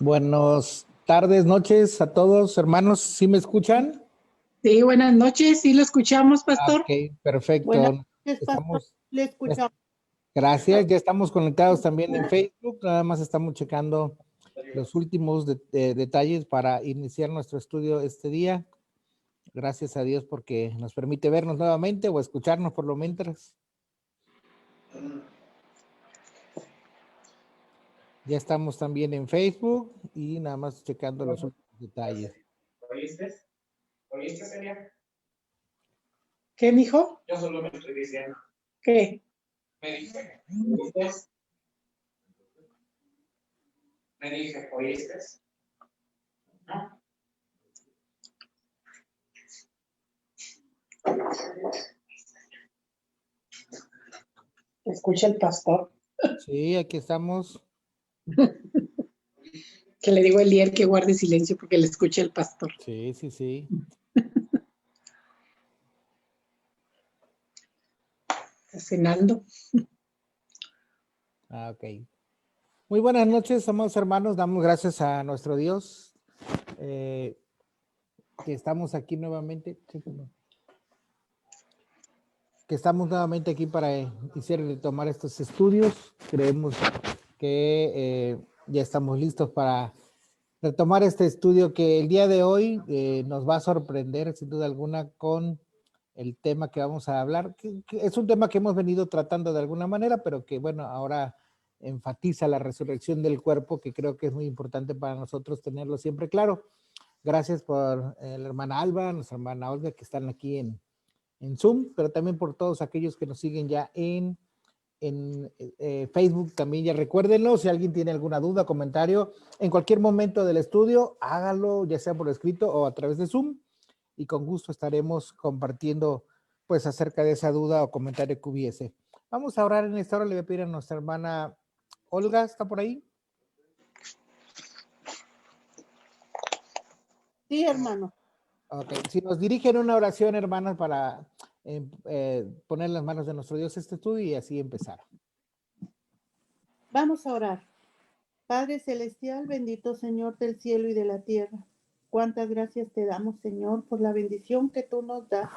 Buenas tardes, noches a todos, hermanos. ¿Sí me escuchan? Sí, buenas noches. Sí lo escuchamos, pastor. Ok, perfecto. Buenas noches, pastor. Le escuchamos. Gracias. Ya estamos conectados también en Facebook. Nada más estamos checando los últimos detalles para iniciar nuestro estudio este día. Gracias a Dios porque nos permite vernos nuevamente o escucharnos por lo mientras. Ya estamos también en Facebook y nada más checando los últimos detalles. ¿Oíste, Celia? ¿Qué, mijo? Yo solo me estoy diciendo. ¿Qué? Me dije, ¿oíste? Me dije, ¿oíste? ¿No? Escucha el pastor. Sí, aquí estamos. Que le digo a Elier que guarde silencio porque le escucha el pastor. Sí, sí, sí. Está cenando. Ok. Muy buenas noches, amados hermanos. Damos gracias a nuestro Dios que estamos aquí nuevamente. Que estamos nuevamente aquí para iniciar y retomar estos estudios. Creemos que ya estamos listos para retomar este estudio que el día de hoy nos va a sorprender sin duda alguna con el tema que vamos a hablar, que es un tema que hemos venido tratando de alguna manera, pero que bueno, ahora enfatiza la resurrección del cuerpo, que creo que es muy importante para nosotros tenerlo siempre claro. Gracias por la hermana Alba, nuestra hermana Olga, que están aquí en Zoom, pero también por todos aquellos que nos siguen ya en Facebook también. Ya recuérdenlo, si alguien tiene alguna duda, comentario, en cualquier momento del estudio, hágalo, ya sea por escrito o a través de Zoom, y con gusto estaremos compartiendo pues acerca de esa duda o comentario que hubiese. Vamos a orar en esta hora. Le voy a pedir a nuestra hermana Olga, ¿está por ahí? Sí, hermano. Ok, si nos dirigen una oración, hermanas, para poner las manos de nuestro Dios este estudio y así empezar. Vamos a orar. Padre Celestial, bendito Señor del cielo y de la tierra. Cuántas gracias te damos, Señor, por la bendición que tú nos das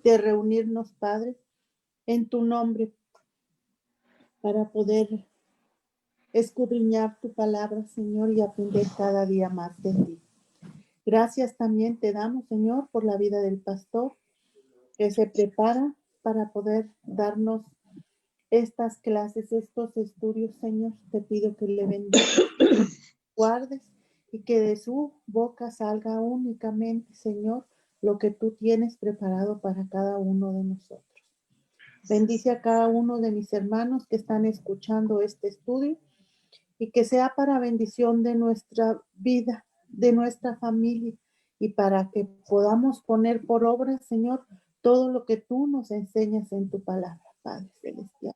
de reunirnos, Padre, en tu nombre, para poder escudriñar tu palabra, Señor, y aprender cada día más de ti. Gracias también te damos, Señor, por la vida del pastor que se prepara para poder darnos estas clases, estos estudios, Señor. Te pido que le bendigas, guardes y que de su boca salga únicamente, Señor, lo que tú tienes preparado para cada uno de nosotros. Bendice a cada uno de mis hermanos que están escuchando este estudio y que sea para bendición de nuestra vida, de nuestra familia, y para que podamos poner por obra, Señor, todo lo que tú nos enseñas en tu palabra, Padre Celestial.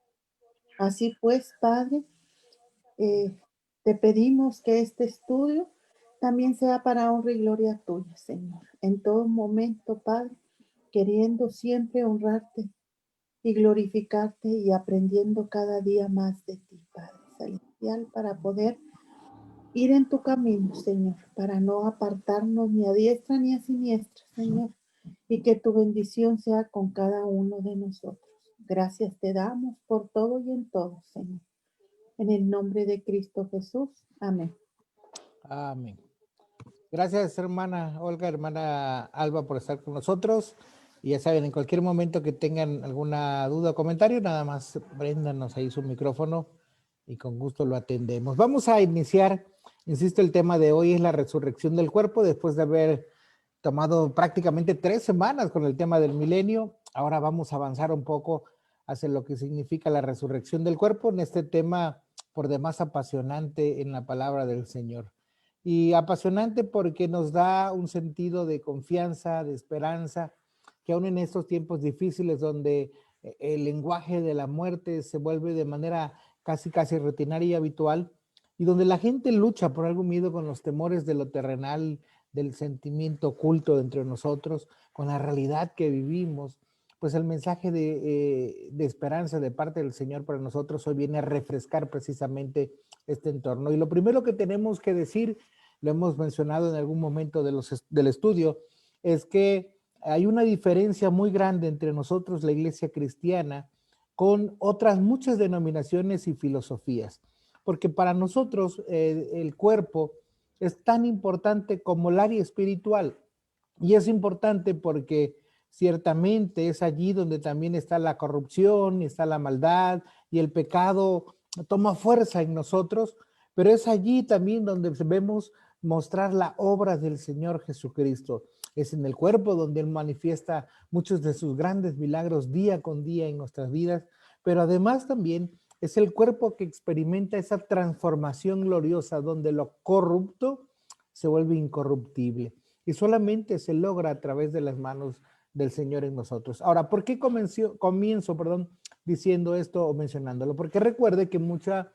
Así pues, Padre, te pedimos que este estudio también sea para honra y gloria tuya, Señor. En todo momento, Padre, queriendo siempre honrarte y glorificarte y aprendiendo cada día más de ti, Padre Celestial. Celestial, para poder ir en tu camino, Señor, para no apartarnos ni a diestra ni a siniestra, Señor, y que tu bendición sea con cada uno de nosotros. Gracias te damos por todo y en todo, Señor. En el nombre de Cristo Jesús. Amén. Amén. Gracias, hermana Olga, hermana Alba, por estar con nosotros. Y ya saben, en cualquier momento que tengan alguna duda o comentario, nada más préndanos ahí su micrófono y con gusto lo atendemos. Vamos a iniciar, insisto, el tema de hoy es la resurrección del cuerpo, después de haber tomado prácticamente 3 semanas con el tema del milenio. Ahora vamos a avanzar un poco hacia lo que significa la resurrección del cuerpo en este tema por demás apasionante en la palabra del Señor. Y apasionante porque nos da un sentido de confianza, de esperanza, que aún en estos tiempos difíciles donde el lenguaje de la muerte se vuelve de manera casi rutinaria y habitual, y donde la gente lucha por algún miedo con los temores de lo terrenal, del sentimiento oculto entre nosotros, con la realidad que vivimos, pues el mensaje de esperanza de parte del Señor para nosotros hoy viene a refrescar precisamente este entorno. Y lo primero que tenemos que decir, lo hemos mencionado en algún momento del estudio, es que hay una diferencia muy grande entre nosotros, la iglesia cristiana, con otras muchas denominaciones y filosofías. Porque para nosotros el cuerpo es tan importante como el área espiritual. Y es importante porque ciertamente es allí donde también está la corrupción, está la maldad y el pecado toma fuerza en nosotros, pero es allí también donde vemos mostrar la obra del Señor Jesucristo. Es en el cuerpo donde Él manifiesta muchos de sus grandes milagros día con día en nuestras vidas, pero además también es el cuerpo que experimenta esa transformación gloriosa donde lo corrupto se vuelve incorruptible y solamente se logra a través de las manos del Señor en nosotros. Ahora, ¿por qué comienzo diciendo esto o mencionándolo? Porque recuerde que mucha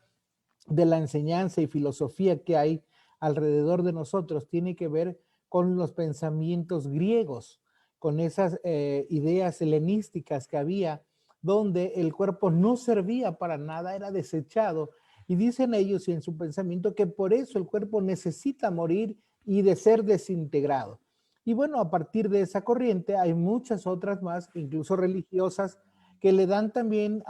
de la enseñanza y filosofía que hay alrededor de nosotros tiene que ver con los pensamientos griegos, con esas ideas helenísticas que había, donde el cuerpo no servía para nada, era desechado. Y dicen ellos y en su pensamiento que por eso el cuerpo necesita morir y de ser desintegrado. Y bueno, a partir de esa corriente hay muchas otras más, incluso religiosas, que le dan también,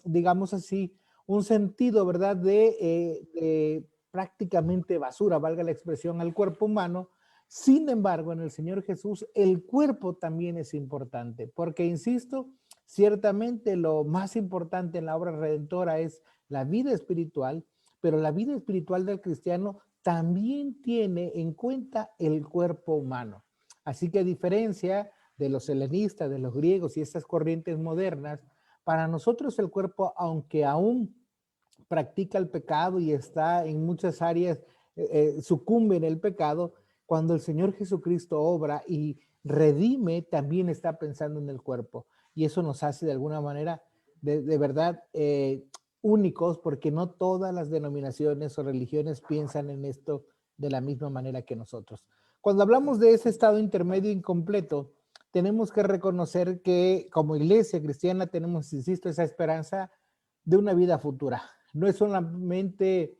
digamos así, un sentido, ¿verdad?, de prácticamente basura, valga la expresión, al cuerpo humano. Sin embargo, en el Señor Jesús, el cuerpo también es importante, porque, insisto, ciertamente lo más importante en la obra redentora es la vida espiritual, pero la vida espiritual del cristiano también tiene en cuenta el cuerpo humano. Así que a diferencia de los helenistas, de los griegos y estas corrientes modernas, para nosotros el cuerpo, aunque aún practica el pecado y está en muchas áreas, sucumbe en el pecado, cuando el Señor Jesucristo obra y redime, también está pensando en el cuerpo. Y eso nos hace de alguna manera, de verdad, únicos, porque no todas las denominaciones o religiones piensan en esto de la misma manera que nosotros. Cuando hablamos de ese estado intermedio incompleto, tenemos que reconocer que como iglesia cristiana tenemos, insisto, esa esperanza de una vida futura. No es solamente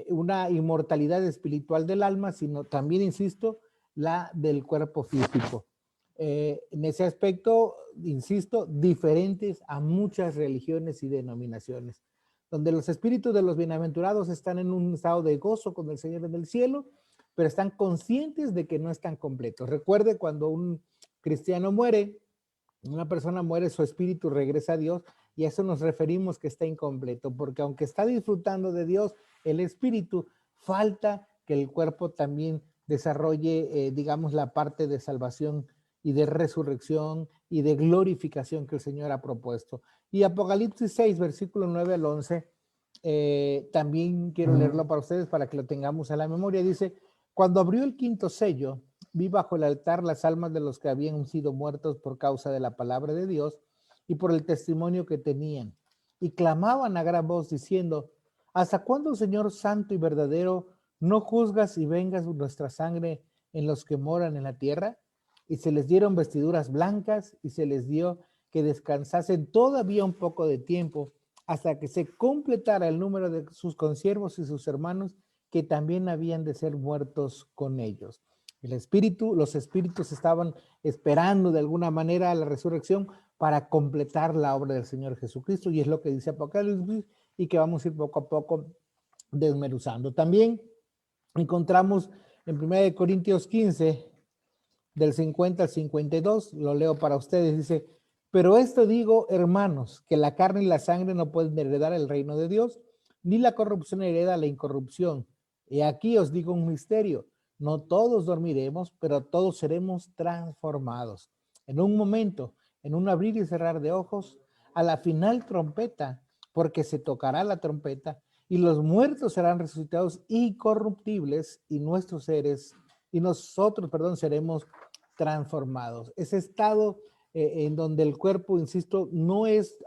una inmortalidad espiritual del alma, sino también, insisto, la del cuerpo físico. En ese aspecto, insisto, diferentes a muchas religiones y denominaciones, donde los espíritus de los bienaventurados están en un estado de gozo con el Señor en el cielo, pero están conscientes de que no están completos. Recuerde, cuando un cristiano muere, una persona muere, su espíritu regresa a Dios, y a eso nos referimos que está incompleto, porque aunque está disfrutando de Dios, el espíritu, falta que el cuerpo también desarrolle, digamos, la parte de salvación y de resurrección y de glorificación que el Señor ha propuesto. Y Apocalipsis 6, versículo 9 al 11, también quiero leerlo para ustedes para que lo tengamos a la memoria. Dice: cuando abrió el quinto sello, vi bajo el altar las almas de los que habían sido muertos por causa de la palabra de Dios y por el testimonio que tenían. Y clamaban a gran voz diciendo: ¿hasta cuándo, Señor santo y verdadero, no juzgas y vengas nuestra sangre en los que moran en la tierra? Y se les dieron vestiduras blancas y se les dio que descansasen todavía un poco de tiempo hasta que se completara el número de sus consiervos y sus hermanos que también habían de ser muertos con ellos. Los espíritus estaban esperando de alguna manera la resurrección para completar la obra del Señor Jesucristo, y es lo que dice Apocalipsis y que vamos a ir poco a poco desmenuzando. También encontramos en 1 Corintios 15, del 50 al 52, lo leo para ustedes, dice: pero esto digo, hermanos, que la carne y la sangre no pueden heredar el reino de Dios, ni la corrupción hereda la incorrupción. Y aquí os digo un misterio: no todos dormiremos, pero todos seremos transformados. En un momento, en un abrir y cerrar de ojos, a la final trompeta, porque se tocará la trompeta, y los muertos serán resucitados incorruptibles, y nosotros, seremos transformados. Ese estado en donde el cuerpo, insisto,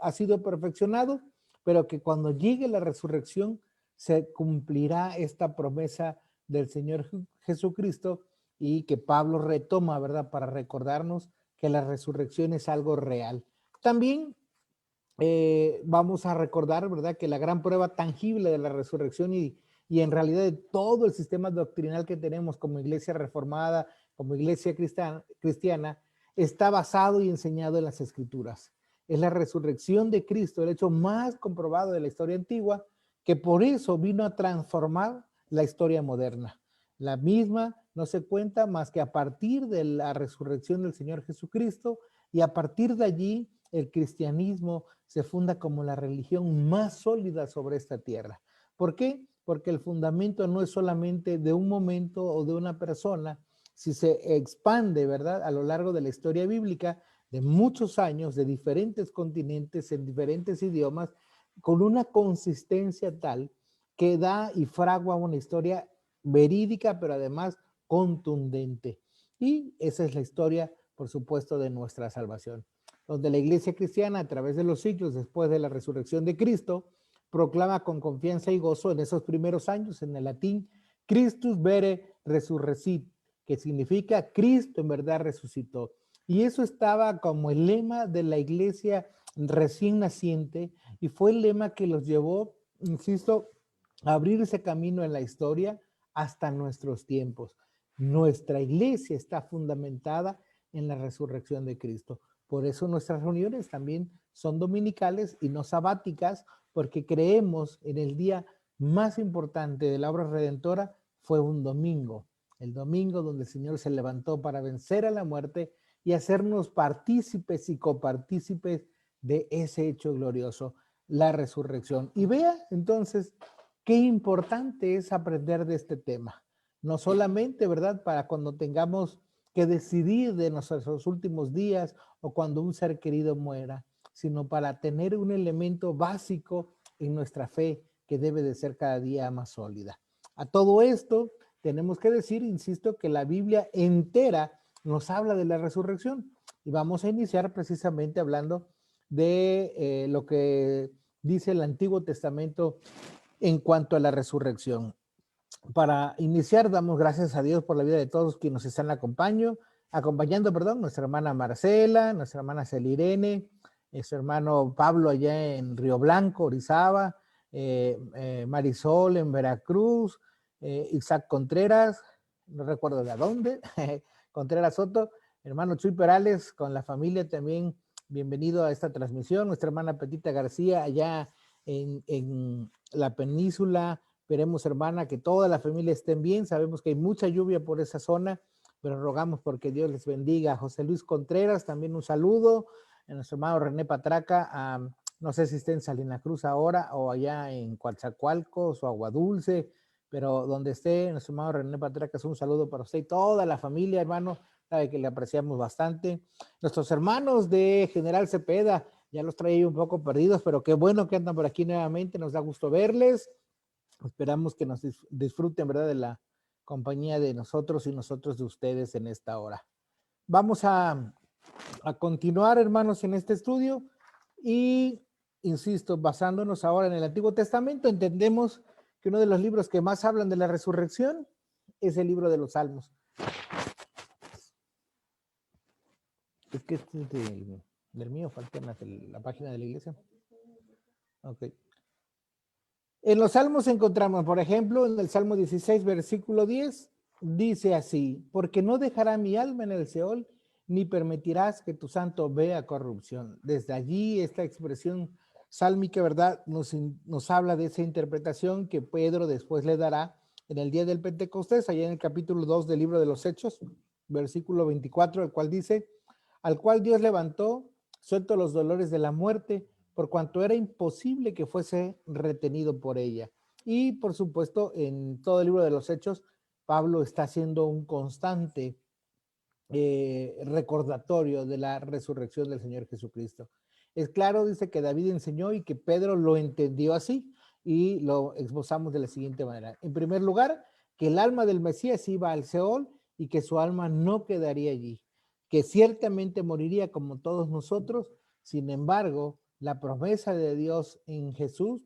ha sido perfeccionado, pero que cuando llegue la resurrección se cumplirá esta promesa del Señor Jesucristo, y que Pablo retoma, ¿verdad?, para recordarnos que la resurrección es algo real. También vamos a recordar, ¿verdad?, que la gran prueba tangible de la resurrección y en realidad de todo el sistema doctrinal que tenemos como iglesia reformada, como iglesia cristiana, está basado y enseñado en las Escrituras. Es la resurrección de Cristo, el hecho más comprobado de la historia antigua, que por eso vino a transformar la historia moderna. La misma no se cuenta más que a partir de la resurrección del Señor Jesucristo, y a partir de allí el cristianismo se funda como la religión más sólida sobre esta tierra. ¿Por qué? Porque el fundamento no es solamente de un momento o de una persona, si se expande, ¿verdad?, a lo largo de la historia bíblica, de muchos años, de diferentes continentes, en diferentes idiomas, con una consistencia tal que da y fragua una historia verídica, pero además contundente. Y esa es la historia, por supuesto, de nuestra salvación, donde la iglesia cristiana, a través de los siglos después de la resurrección de Cristo, proclama con confianza y gozo en esos primeros años, en el latín, Christus vere resurrecit, que significa Cristo en verdad resucitó. Y eso estaba como el lema de la iglesia recién naciente, y fue el lema que los llevó, insisto, a abrir ese camino en la historia hasta nuestros tiempos. Nuestra iglesia está fundamentada en la resurrección de Cristo. Por eso nuestras reuniones también son dominicales y no sabáticas, porque creemos en el día más importante de la obra redentora. Fue un domingo, el domingo donde el Señor se levantó para vencer a la muerte y hacernos partícipes y copartícipes de ese hecho glorioso, la resurrección. Y vea entonces qué importante es aprender de este tema, no solamente, ¿verdad?, para cuando tengamos que decidir de nuestros últimos días o cuando un ser querido muera, sino para tener un elemento básico en nuestra fe que debe de ser cada día más sólida. A todo esto tenemos que decir, insisto, que la Biblia entera nos habla de la resurrección, y vamos a iniciar precisamente hablando de lo que dice el Antiguo Testamento en cuanto a la resurrección. Para iniciar, damos gracias a Dios por la vida de todos quienes nos están acompañando, nuestra hermana Marcela, nuestra hermana Celirene, su hermano Pablo allá en Río Blanco, Orizaba, Marisol en Veracruz, Isaac Contreras, no recuerdo de dónde, Contreras Soto, hermano Chuy Perales con la familia también, bienvenido a esta transmisión, nuestra hermana Petita García allá en la península. Esperemos, hermana, que toda la familia estén bien. Sabemos que hay mucha lluvia por esa zona, pero rogamos porque Dios les bendiga. José Luis Contreras, también un saludo. A nuestro hermano René Patraca, no sé si está en Salina Cruz ahora o allá en Coatzacoalcos o Aguadulce, pero donde esté, nuestro hermano René Patraca, es un saludo para usted y toda la familia, hermano. Sabe que le apreciamos bastante. Nuestros hermanos de General Cepeda, ya los traía un poco perdidos, pero qué bueno que andan por aquí nuevamente. Nos da gusto verles. Esperamos que nos disfruten, ¿verdad?, de la compañía de nosotros y nosotros de ustedes en esta hora. Vamos a continuar, hermanos, en este estudio y, insisto, basándonos ahora en el Antiguo Testamento, entendemos que uno de los libros que más hablan de la resurrección es el libro de los Salmos. Es que este es del mío, falta la página de la iglesia. Ok. En los salmos encontramos, por ejemplo, en el Salmo 16, versículo 10, dice así: porque no dejará mi alma en el Seol, ni permitirás que tu santo vea corrupción. Desde allí esta expresión sálmica, ¿verdad? Nos habla de esa interpretación que Pedro después le dará en el día del Pentecostés, allá en el capítulo 2 del libro de los Hechos, versículo 24, el cual dice: al cual Dios levantó, suelto los dolores de la muerte, por cuanto era imposible que fuese retenido por ella. Y por supuesto, en todo el libro de los Hechos, Pablo está haciendo un constante recordatorio de la resurrección del Señor Jesucristo. Es claro, dice, que David enseñó y que Pedro lo entendió así, y lo esbozamos de la siguiente manera. En primer lugar, que el alma del Mesías iba al Seol y que su alma no quedaría allí, que ciertamente moriría como todos nosotros. Sin embargo, la promesa de Dios en Jesús,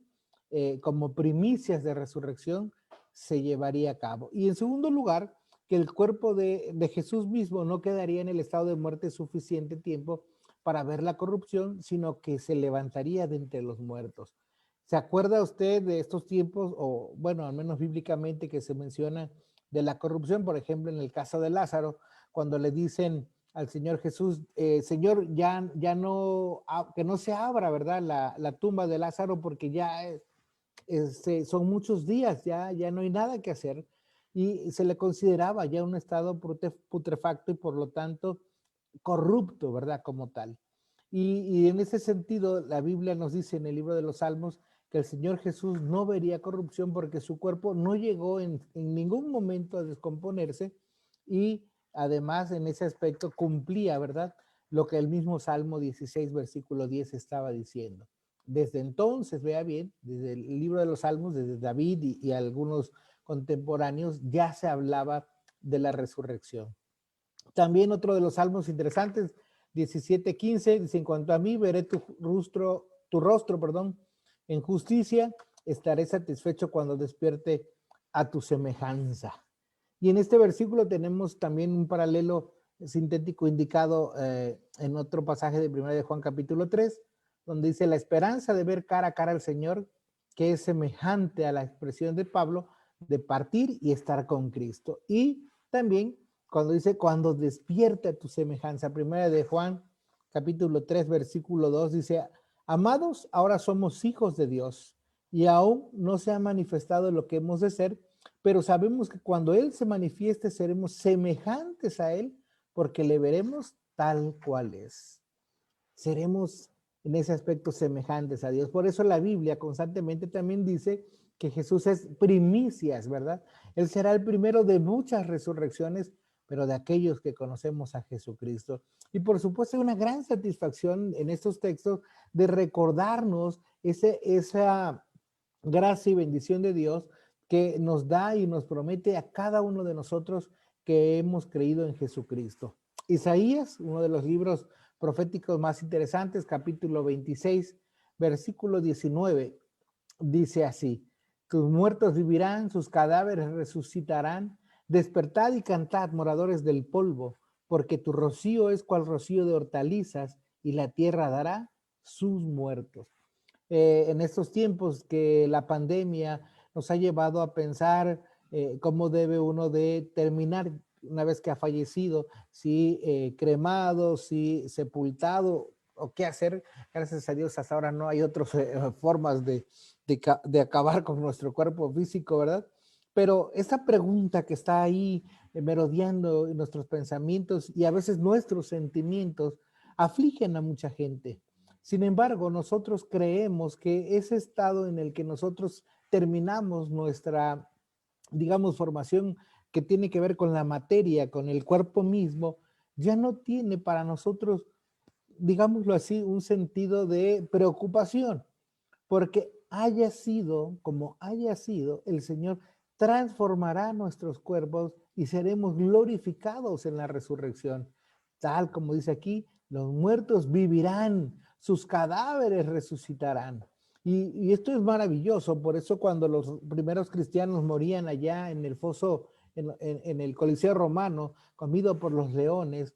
como primicias de resurrección, se llevaría a cabo. Y en segundo lugar, que el cuerpo de Jesús mismo no quedaría en el estado de muerte suficiente tiempo para ver la corrupción, sino que se levantaría de entre los muertos. ¿Se acuerda usted de estos tiempos, o bueno, al menos bíblicamente, que se menciona de la corrupción? Por ejemplo, en el caso de Lázaro, cuando le dicen al Señor Jesús, Señor, ya no, que no se abra, ¿verdad? La tumba de Lázaro, porque ya son muchos días, ya no hay nada que hacer, y se le consideraba ya un estado putrefacto y por lo tanto corrupto, ¿verdad? Como tal. Y en ese sentido, la Biblia nos dice en el libro de los Salmos que el Señor Jesús no vería corrupción porque su cuerpo no llegó en ningún momento a descomponerse, y además en ese aspecto cumplía, ¿verdad? Lo que el mismo Salmo 16, versículo 10 estaba diciendo. Desde entonces, vea bien, desde el libro de los Salmos, desde David y algunos contemporáneos, ya se hablaba de la resurrección. También otro de los salmos interesantes, 17:15, dice: en cuanto a mí, veré tu rostro, en justicia, estaré satisfecho cuando despierte a tu semejanza. Y en este versículo tenemos también un paralelo sintético indicado en otro pasaje de 1 de Juan capítulo 3, donde dice: la esperanza de ver cara a cara al Señor, que es semejante a la expresión de Pablo de partir y estar con Cristo. Y también cuando dice: cuando despierte a tu semejanza, 1 de Juan capítulo 3, versículo 2, dice: amados, ahora somos hijos de Dios y aún no se ha manifestado lo que hemos de ser, pero sabemos que cuando Él se manifieste seremos semejantes a Él, porque le veremos tal cual es. Seremos en ese aspecto semejantes a Dios. Por eso la Biblia constantemente también dice que Jesús es primicias, ¿verdad? Él será el primero de muchas resurrecciones, pero de aquellos que conocemos a Jesucristo. Y por supuesto hay una gran satisfacción en estos textos de recordarnos esa gracia y bendición de Dios que nos da y nos promete a cada uno de nosotros que hemos creído en Jesucristo. Isaías, uno de los libros proféticos más interesantes, capítulo 26, versículo 19, dice así: tus muertos vivirán, sus cadáveres resucitarán, despertad y cantad, moradores del polvo, porque tu rocío es cual rocío de hortalizas, y la tierra dará sus muertos. En estos tiempos que la pandemia nos ha llevado a pensar cómo debe uno de terminar una vez que ha fallecido, si cremado, si sepultado, o qué hacer. Gracias a Dios hasta ahora no hay otras formas de acabar con nuestro cuerpo físico, ¿verdad? Pero esa pregunta que está ahí merodeando en nuestros pensamientos y a veces nuestros sentimientos afligen a mucha gente. Sin embargo, nosotros creemos que ese estado en el que nosotros terminamos nuestra, digamos, formación que tiene que ver con la materia, con el cuerpo mismo, ya no tiene para nosotros, digámoslo así, un sentido de preocupación, porque haya sido como haya sido, el Señor transformará nuestros cuerpos y seremos glorificados en la resurrección. Tal como dice aquí, los muertos vivirán, sus cadáveres resucitarán. Y esto es maravilloso. Por eso cuando los primeros cristianos morían allá en el foso, en el Coliseo romano, comido por los leones,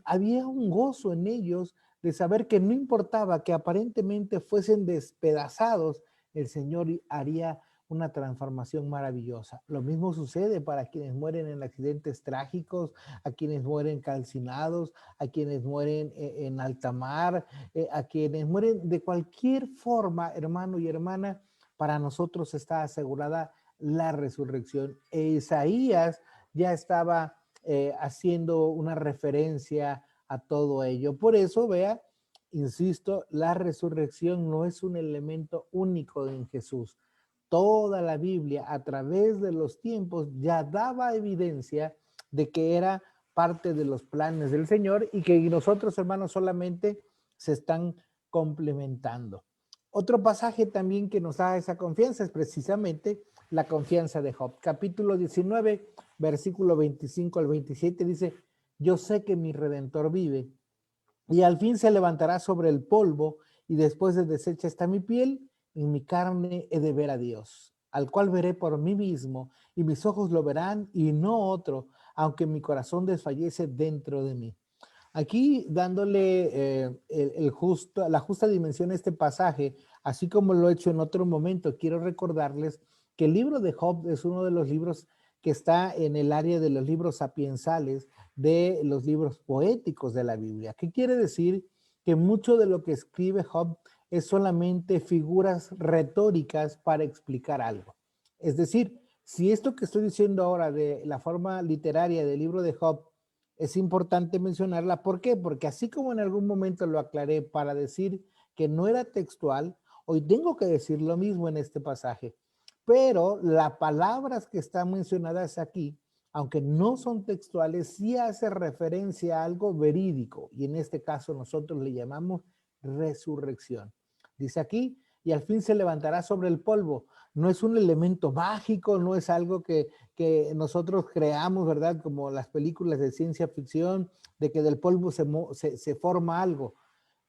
había un gozo en ellos de saber que no importaba que aparentemente fuesen despedazados, el Señor haría una transformación maravillosa. Lo mismo sucede para quienes mueren en accidentes trágicos, a quienes mueren calcinados, a quienes mueren en alta mar, a quienes mueren de cualquier forma, hermano y hermana. Para nosotros está asegurada la resurrección. Isaías ya estaba haciendo una referencia a todo ello. Por eso, vea, insisto, la resurrección no es un elemento único en Jesús. Toda la Biblia a través de los tiempos ya daba evidencia de que era parte de los planes del Señor y que nosotros, hermanos, solamente se están complementando. Otro pasaje también que nos da esa confianza es precisamente la confianza de Job. Capítulo 19, versículo 25 al 27 dice, yo sé que mi Redentor vive y al fin se levantará sobre el polvo y después de deshecha está mi piel, en mi carne he de ver a Dios, al cual veré por mí mismo y mis ojos lo verán y no otro, aunque mi corazón desfallece dentro de mí. Aquí dándole la justa dimensión a este pasaje, así como lo he hecho en otro momento, quiero recordarles que el libro de Job es uno de los libros que está en el área de los libros sapiensales, de los libros poéticos de la Biblia. ¿Qué quiere decir? Que mucho de lo que escribe Job es solamente figuras retóricas para explicar algo. Es decir, si esto que estoy diciendo ahora de la forma literaria del libro de Job es importante mencionarla. ¿Por qué? Porque así como en algún momento lo aclaré para decir que no era textual, hoy tengo que decir lo mismo en este pasaje. Pero las palabras que están mencionadas aquí, aunque no son textuales, sí hace referencia a algo verídico. Y en este caso nosotros le llamamos resurrección. Dice aquí, y al fin se levantará sobre el polvo. No es un elemento mágico, no es algo que nosotros creamos, ¿verdad? Como las películas de ciencia ficción, de que del polvo se forma algo.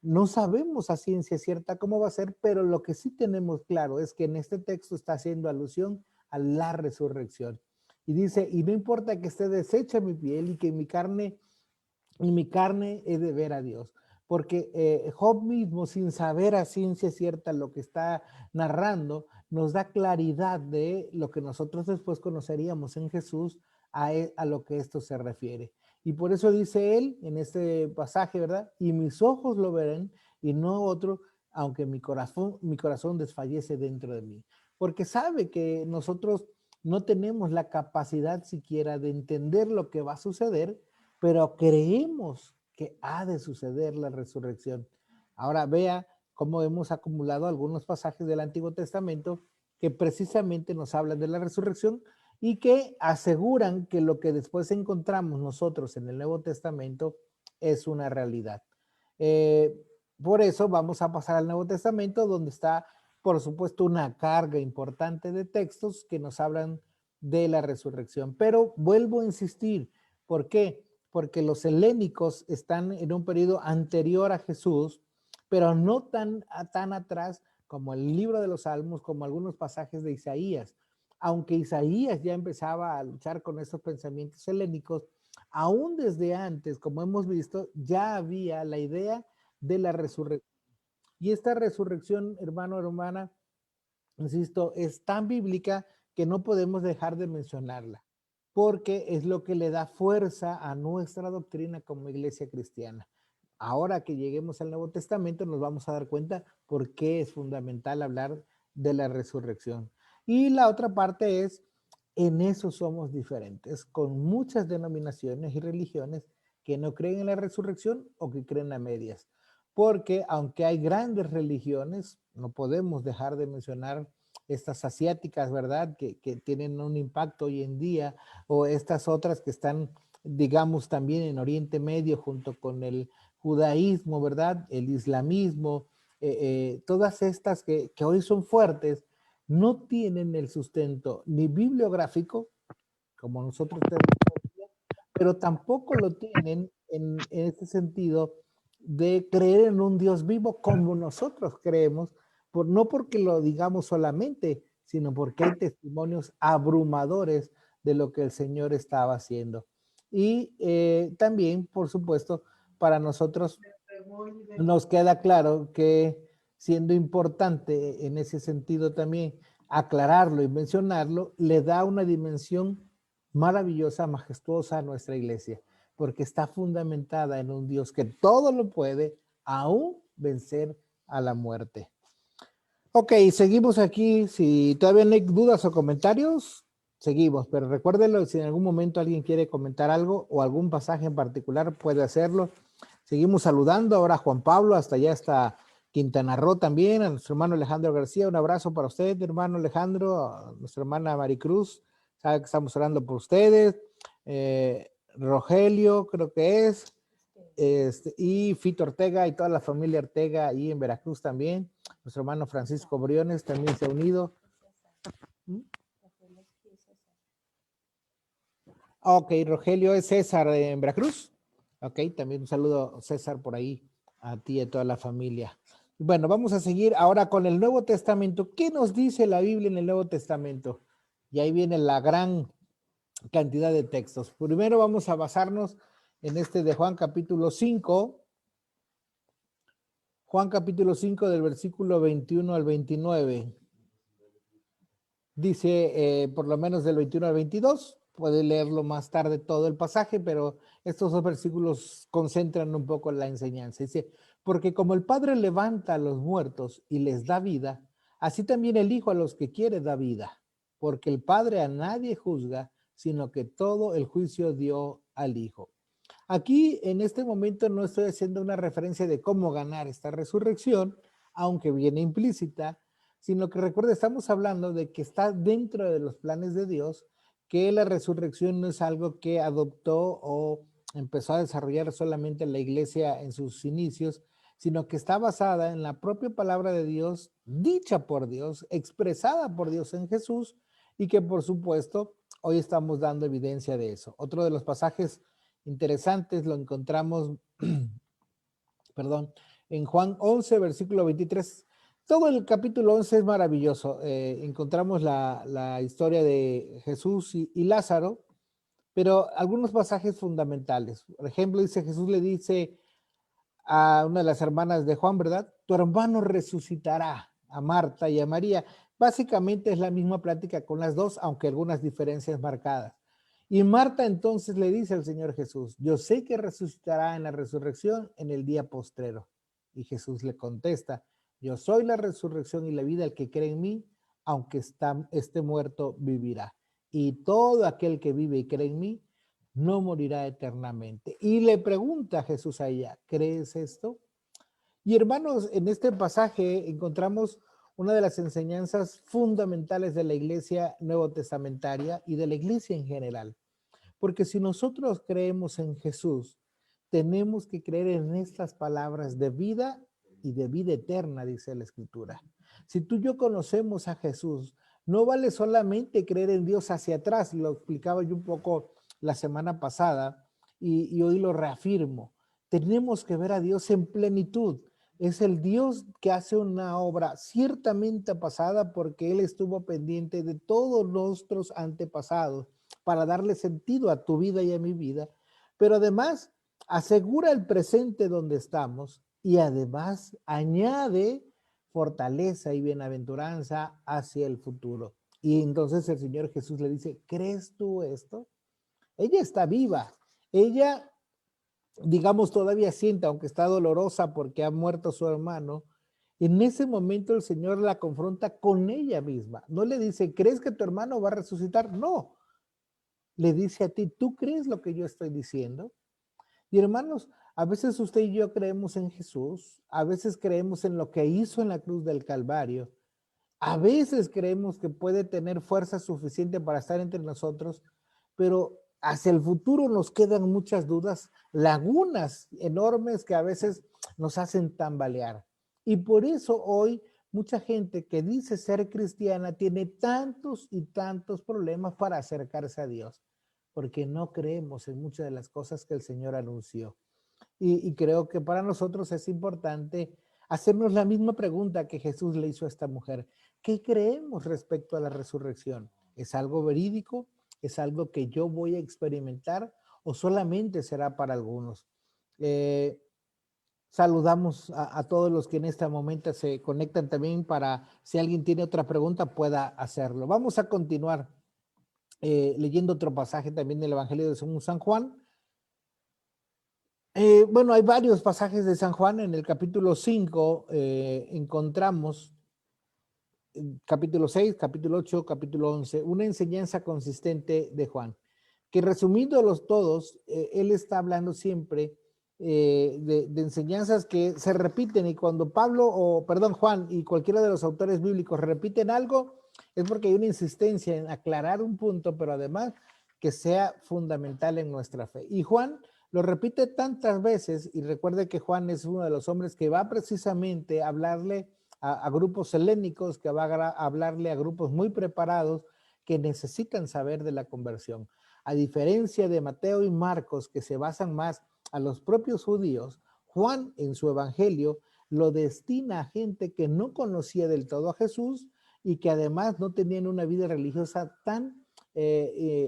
No sabemos a ciencia cierta cómo va a ser, pero lo que sí tenemos claro es que en este texto está haciendo alusión a la resurrección. Y dice, y no importa que esté deshecha mi piel y que mi carne he de ver a Dios. Porque Job mismo, sin saber a ciencia cierta lo que está narrando, nos da claridad de lo que nosotros después conoceríamos en Jesús a lo que esto se refiere. Y por eso dice él en este pasaje, ¿verdad? Y mis ojos lo verán y no otro, aunque mi corazón desfallece dentro de mí. Porque sabe que nosotros no tenemos la capacidad siquiera de entender lo que va a suceder, pero creemos que ha de suceder la resurrección. Ahora vea cómo hemos acumulado algunos pasajes del Antiguo Testamento que precisamente nos hablan de la resurrección y que aseguran que lo que después encontramos nosotros en el Nuevo Testamento es una realidad. Por eso vamos a pasar al Nuevo Testamento, donde está, por supuesto, una carga importante de textos que nos hablan de la resurrección. Pero vuelvo a insistir, ¿por qué? Porque los helénicos están en un periodo anterior a Jesús, pero no tan atrás como el libro de los Salmos, como algunos pasajes de Isaías. Aunque Isaías ya empezaba a luchar con estos pensamientos helénicos, aún desde antes, como hemos visto, ya había la idea de la resurrección. Y esta resurrección, hermano, hermana, insisto, es tan bíblica que no podemos dejar de mencionarla, porque es lo que le da fuerza a nuestra doctrina como iglesia cristiana. Ahora que lleguemos al Nuevo Testamento nos vamos a dar cuenta por qué es fundamental hablar de la resurrección. Y la otra parte es, en eso somos diferentes, con muchas denominaciones y religiones que no creen en la resurrección o que creen a medias. Porque aunque hay grandes religiones, no podemos dejar de mencionar estas asiáticas, ¿verdad? Que tienen un impacto hoy en día, o estas otras que están, digamos, también en Oriente Medio junto con el judaísmo, ¿verdad? El islamismo, todas estas que hoy son fuertes, no tienen el sustento ni bibliográfico, como nosotros tenemos, pero tampoco lo tienen en este sentido de creer en un Dios vivo como nosotros creemos, no porque lo digamos solamente, sino porque hay testimonios abrumadores de lo que el Señor estaba haciendo. Y también, por supuesto, para nosotros nos queda claro que siendo importante en ese sentido también aclararlo y mencionarlo, le da una dimensión maravillosa, majestuosa a nuestra iglesia, porque está fundamentada en un Dios que todo lo puede, aún vencer a la muerte. Ok, seguimos aquí. Si todavía no hay dudas o comentarios, seguimos, pero recuérdenlo, si en algún momento alguien quiere comentar algo o algún pasaje en particular, puede hacerlo. Seguimos saludando ahora a Juan Pablo, hasta allá está Quintana Roo también, a nuestro hermano Alejandro García. Un abrazo para usted, hermano Alejandro, a nuestra hermana Maricruz. Sabe que estamos orando por ustedes. Rogelio, creo que es. Y Fito Ortega y toda la familia Ortega ahí en Veracruz también. Nuestro hermano Francisco Briones también se ha unido. Ok, Rogelio es César en Veracruz. Ok, también un saludo, César, por ahí, a ti y a toda la familia. Bueno, vamos a seguir ahora con el Nuevo Testamento. ¿Qué nos dice la Biblia en el Nuevo Testamento? Y ahí viene la gran cantidad de textos. Primero vamos a basarnos en este de Juan capítulo 5. Juan capítulo 5 del versículo 21 al 29. Dice, por lo menos del 21 al 22, puede leerlo más tarde todo el pasaje, pero estos dos versículos concentran un poco la enseñanza. Dice, porque como el Padre levanta a los muertos y les da vida, así también el Hijo a los que quiere da vida, porque el Padre a nadie juzga, sino que todo el juicio dio al Hijo. Aquí en este momento no estoy haciendo una referencia de cómo ganar esta resurrección, aunque viene implícita, sino que recuerda, estamos hablando de que está dentro de los planes de Dios, que la resurrección no es algo que adoptó o empezó a desarrollar solamente la iglesia en sus inicios, sino que está basada en la propia palabra de Dios, dicha por Dios, expresada por Dios en Jesús, y que por supuesto hoy estamos dando evidencia de eso. Otro de los pasajes interesantes lo encontramos, perdón, en Juan 11, versículo 23. Todo el capítulo 11 es maravilloso. Encontramos la historia de Jesús y Lázaro, pero algunos pasajes fundamentales. Por ejemplo, dice Jesús le dice a una de las hermanas de Juan, ¿verdad? Tu hermano resucitará, a Marta y a María. Básicamente es la misma plática con las dos, aunque algunas diferencias marcadas. Y Marta entonces le dice al Señor Jesús, yo sé que resucitará en la resurrección en el día postrero. Y Jesús le contesta, yo soy la resurrección y la vida, el que cree en mí, aunque esté muerto, vivirá. Y todo aquel que vive y cree en mí, no morirá eternamente. Y le pregunta Jesús a ella, ¿crees esto? Y hermanos, en este pasaje encontramos una de las enseñanzas fundamentales de la iglesia nuevo testamentaria y de la iglesia en general. Porque si nosotros creemos en Jesús, tenemos que creer en estas palabras de vida y de vida eterna, dice la Escritura. Si tú y yo conocemos a Jesús, no vale solamente creer en Dios hacia atrás, lo explicaba yo un poco la semana pasada y hoy lo reafirmo. Tenemos que ver a Dios en plenitud. Es el Dios que hace una obra ciertamente pasada porque Él estuvo pendiente de todos nuestros antepasados para darle sentido a tu vida y a mi vida, pero además asegura el presente donde estamos y además añade fortaleza y bienaventuranza hacia el futuro. Y entonces el Señor Jesús le dice, ¿crees tú esto? Ella está viva, ella, digamos, todavía siente, aunque está dolorosa porque ha muerto su hermano. En ese momento el Señor la confronta con ella misma. No le dice, ¿crees que tu hermano va a resucitar? No. Le dice a ti, ¿tú crees lo que yo estoy diciendo? Y hermanos, a veces usted y yo creemos en Jesús, a veces creemos en lo que hizo en la cruz del Calvario, a veces creemos que puede tener fuerza suficiente para estar entre nosotros, pero hacia el futuro nos quedan muchas dudas, lagunas enormes que a veces nos hacen tambalear. Y por eso hoy mucha gente que dice ser cristiana tiene tantos y tantos problemas para acercarse a Dios, porque no creemos en muchas de las cosas que el Señor anunció. Y creo que para nosotros es importante hacernos la misma pregunta que Jesús le hizo a esta mujer. ¿Qué creemos respecto a la resurrección? ¿Es algo verídico? ¿Es algo que yo voy a experimentar? ¿O solamente será para algunos? saludamos a todos los que en este momento se conectan también para, si alguien tiene otra pregunta, pueda hacerlo. Vamos a continuar leyendo otro pasaje también del Evangelio de según San Juan. Bueno, hay varios pasajes de San Juan. En el capítulo 5 encontramos capítulo 6, capítulo 8, capítulo 11, una enseñanza consistente de Juan, que resumiéndolos todos, él está hablando siempre de enseñanzas que se repiten, y cuando Juan y cualquiera de los autores bíblicos repiten algo, es porque hay una insistencia en aclarar un punto, pero además que sea fundamental en nuestra fe. Y Juan lo repite tantas veces, y recuerde que Juan es uno de los hombres que va precisamente a hablarle a grupos helénicos, que va a hablarle a grupos muy preparados que necesitan saber de la conversión. A diferencia de Mateo y Marcos, que se basan más a los propios judíos, Juan en su evangelio lo destina a gente que no conocía del todo a Jesús y que además no tenían una vida religiosa tan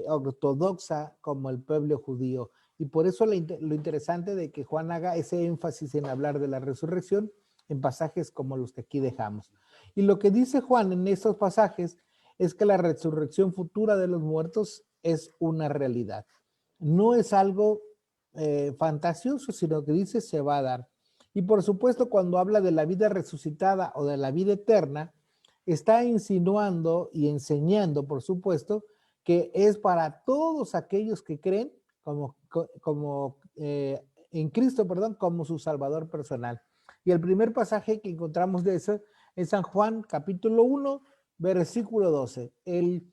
ortodoxa como el pueblo judío. Y por eso lo interesante de que Juan haga ese énfasis en hablar de la resurrección en pasajes como los que aquí dejamos. Y lo que dice Juan en estos pasajes es que la resurrección futura de los muertos es una realidad. No es algo fantasioso, sino que dice se va a dar. Y por supuesto, cuando habla de la vida resucitada o de la vida eterna, está insinuando y enseñando, por supuesto, que es para todos aquellos que creen en Cristo, como su Salvador personal. Y el primer pasaje que encontramos de eso es San Juan, capítulo 1, versículo 12. El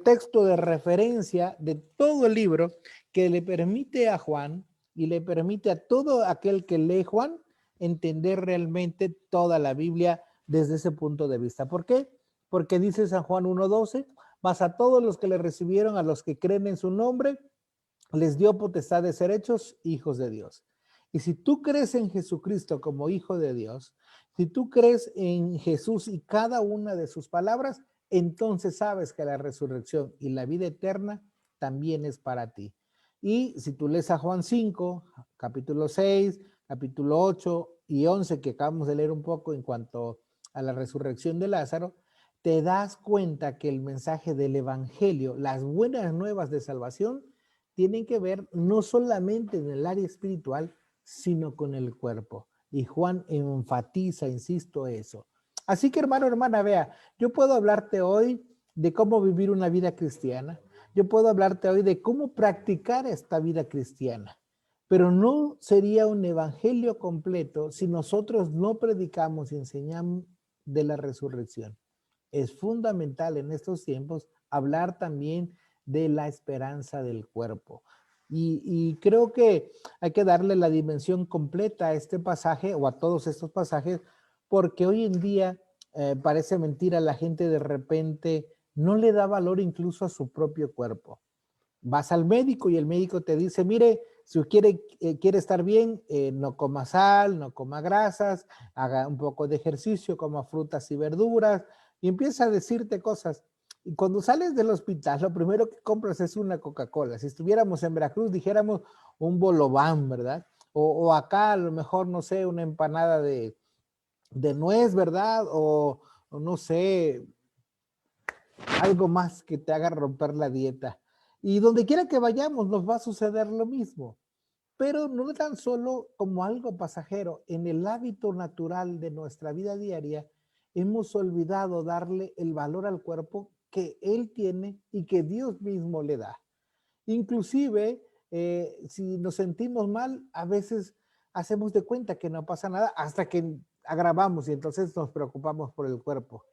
texto de referencia de todo el libro que le permite a Juan y le permite a todo aquel que lee Juan entender realmente toda la Biblia desde ese punto de vista. ¿Por qué? Porque dice San Juan 1:12, mas a todos los que le recibieron, a los que creen en su nombre, les dio potestad de ser hechos hijos de Dios. Y si tú crees en Jesucristo como hijo de Dios, si tú crees en Jesús y cada una de sus palabras, entonces sabes que la resurrección y la vida eterna también es para ti. Y si tú lees a Juan 5, capítulo 6, capítulo 8 y 11, que acabamos de leer un poco en cuanto a la resurrección de Lázaro, te das cuenta que el mensaje del evangelio, las buenas nuevas de salvación, tienen que ver no solamente en el área espiritual, sino con el cuerpo. Y Juan enfatiza, insisto, eso. Así que hermano, hermana, vea, yo puedo hablarte hoy de cómo vivir una vida cristiana. Yo puedo hablarte hoy de cómo practicar esta vida cristiana. Pero no sería un evangelio completo si nosotros no predicamos y enseñamos de la resurrección. Es fundamental en estos tiempos hablar también de la esperanza del cuerpo. Y creo que hay que darle la dimensión completa a este pasaje o a todos estos pasajes, porque hoy en día parece mentira, la gente de repente no le da valor incluso a su propio cuerpo. Vas al médico y el médico te dice, mire, si quiere estar bien, no coma sal, no coma grasas, haga un poco de ejercicio, coma frutas y verduras, y empieza a decirte cosas. Y cuando sales del hospital, lo primero que compras es una Coca-Cola. Si estuviéramos en Veracruz, dijéramos un bolobán, ¿verdad? O acá a lo mejor, no sé, una empanada de nuez, ¿verdad? O no sé, algo más que te haga romper la dieta. Y donde quiera que vayamos nos va a suceder lo mismo. Pero no tan solo como algo pasajero, en el hábito natural de nuestra vida diaria, hemos olvidado darle el valor al cuerpo que Él tiene y que Dios mismo le da. Inclusive, si nos sentimos mal, a veces hacemos de cuenta que no pasa nada hasta que agravamos y entonces nos preocupamos por el cuerpo.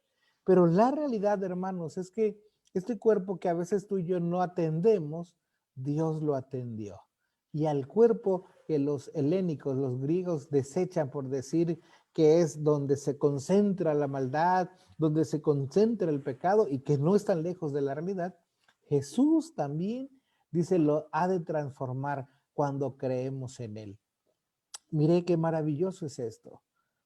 Pero la realidad, hermanos, es que este cuerpo que a veces tú y yo no atendemos, Dios lo atendió. Y al cuerpo que los helénicos, los griegos desechan por decir que es donde se concentra la maldad, donde se concentra el pecado y que no están lejos de la realidad, Jesús también dice lo ha de transformar cuando creemos en Él. Mire qué maravilloso es esto.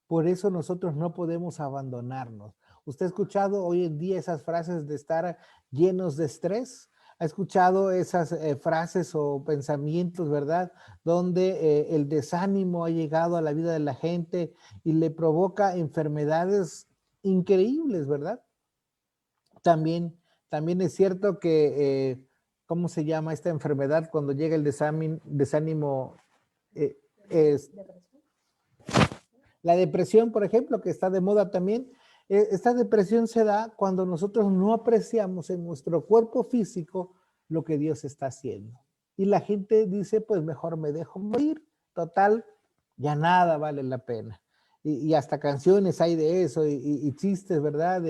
Por eso nosotros no podemos abandonarnos. ¿Usted ha escuchado hoy en día esas frases de estar llenos de estrés? ha escuchado esas frases o pensamientos, ¿verdad? Donde el desánimo ha llegado a la vida de la gente y le provoca enfermedades increíbles, ¿verdad? También es cierto que, ¿cómo se llama esta enfermedad cuando llega el desánimo? Es la depresión, por ejemplo, que está de moda también. Esta depresión se da cuando nosotros no apreciamos en nuestro cuerpo físico lo que Dios está haciendo. Y la gente dice, pues mejor me dejo morir. Total, ya nada vale la pena. Y hasta canciones hay de eso y chistes, ¿verdad?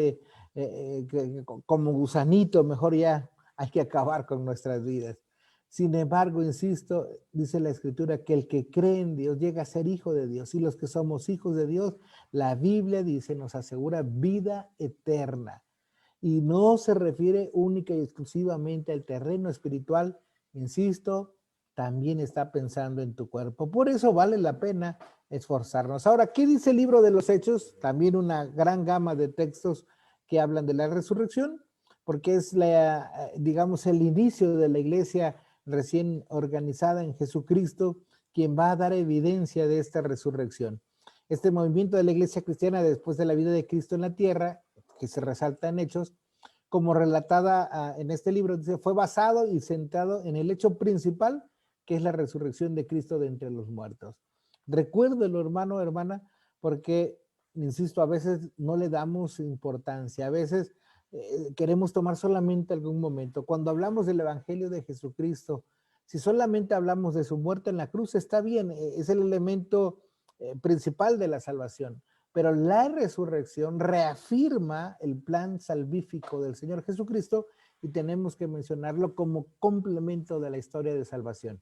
Como gusanito, mejor ya hay que acabar con nuestras vidas. Sin embargo, insisto, dice la Escritura que el que cree en Dios llega a ser hijo de Dios. Y los que somos hijos de Dios, la Biblia dice, nos asegura vida eterna. Y no se refiere única y exclusivamente al terreno espiritual. Insisto, también está pensando en tu cuerpo. Por eso vale la pena esforzarnos. Ahora, ¿qué dice el libro de los Hechos? También una gran gama de textos que hablan de la resurrección, porque es digamos, el inicio de la iglesia recién organizada en Jesucristo, quien va a dar evidencia de esta resurrección. Este movimiento de la iglesia cristiana después de la vida de Cristo en la tierra, que se resalta en Hechos, como relatada en este libro, dice, fue basado y centrado en el hecho principal, que es la resurrección de Cristo de entre los muertos. Recuérdelo, hermano, hermana, porque, insisto, a veces no le damos importancia, a veces queremos tomar solamente algún momento. Cuando hablamos del Evangelio de Jesucristo, si solamente hablamos de su muerte en la cruz, está bien, es el elemento principal de la salvación, pero la resurrección reafirma el plan salvífico del Señor Jesucristo y tenemos que mencionarlo como complemento de la historia de salvación.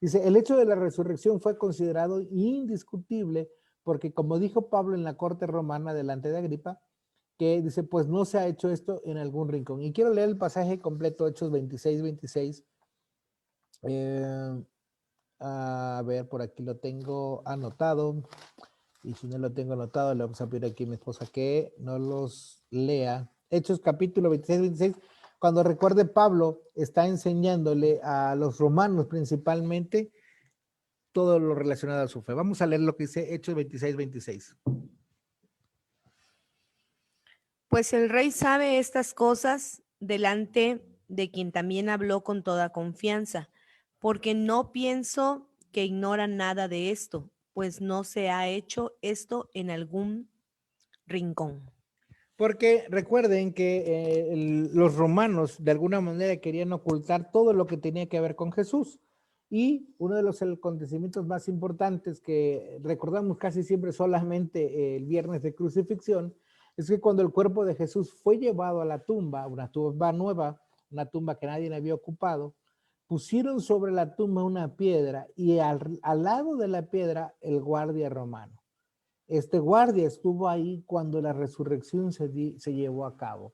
Dice, el hecho de la resurrección fue considerado indiscutible porque, como dijo Pablo en la corte romana delante de Agripa, que dice, pues no se ha hecho esto en algún rincón. Y quiero leer el pasaje completo, Hechos 26. A ver, por aquí lo tengo anotado. Y si no lo tengo anotado, le vamos a pedir aquí a mi esposa que no los lea. Hechos capítulo 26. Cuando recuerde Pablo, está enseñándole a los romanos principalmente todo lo relacionado a su fe. Vamos a leer lo que dice Hechos 26. Pues el rey sabe estas cosas delante de quien también habló con toda confianza, porque no pienso que ignora nada de esto, pues no se ha hecho esto en algún rincón. Porque recuerden que los romanos de alguna manera querían ocultar todo lo que tenía que ver con Jesús. Y uno de los acontecimientos más importantes que recordamos casi siempre solamente el viernes de crucifixión, es que cuando el cuerpo de Jesús fue llevado a la tumba, una tumba nueva, una tumba que nadie había ocupado, pusieron sobre la tumba una piedra y al lado de la piedra el guardia romano. Este guardia estuvo ahí cuando la resurrección se llevó a cabo.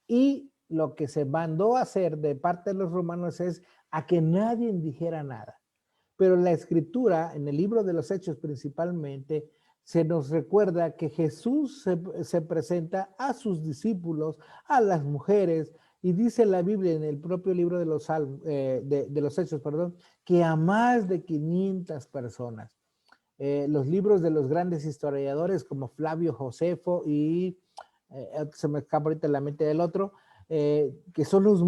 Y lo que se mandó a hacer de parte de los romanos es a que nadie dijera nada. Pero la escritura, en el libro de los Hechos principalmente, se nos recuerda que Jesús se presenta a sus discípulos, a las mujeres, y dice la Biblia en el propio libro de los Hechos, que a más de 500 personas. Los libros de los grandes historiadores como Flavio Josefo y se me escapa ahorita la mente del otro, que son los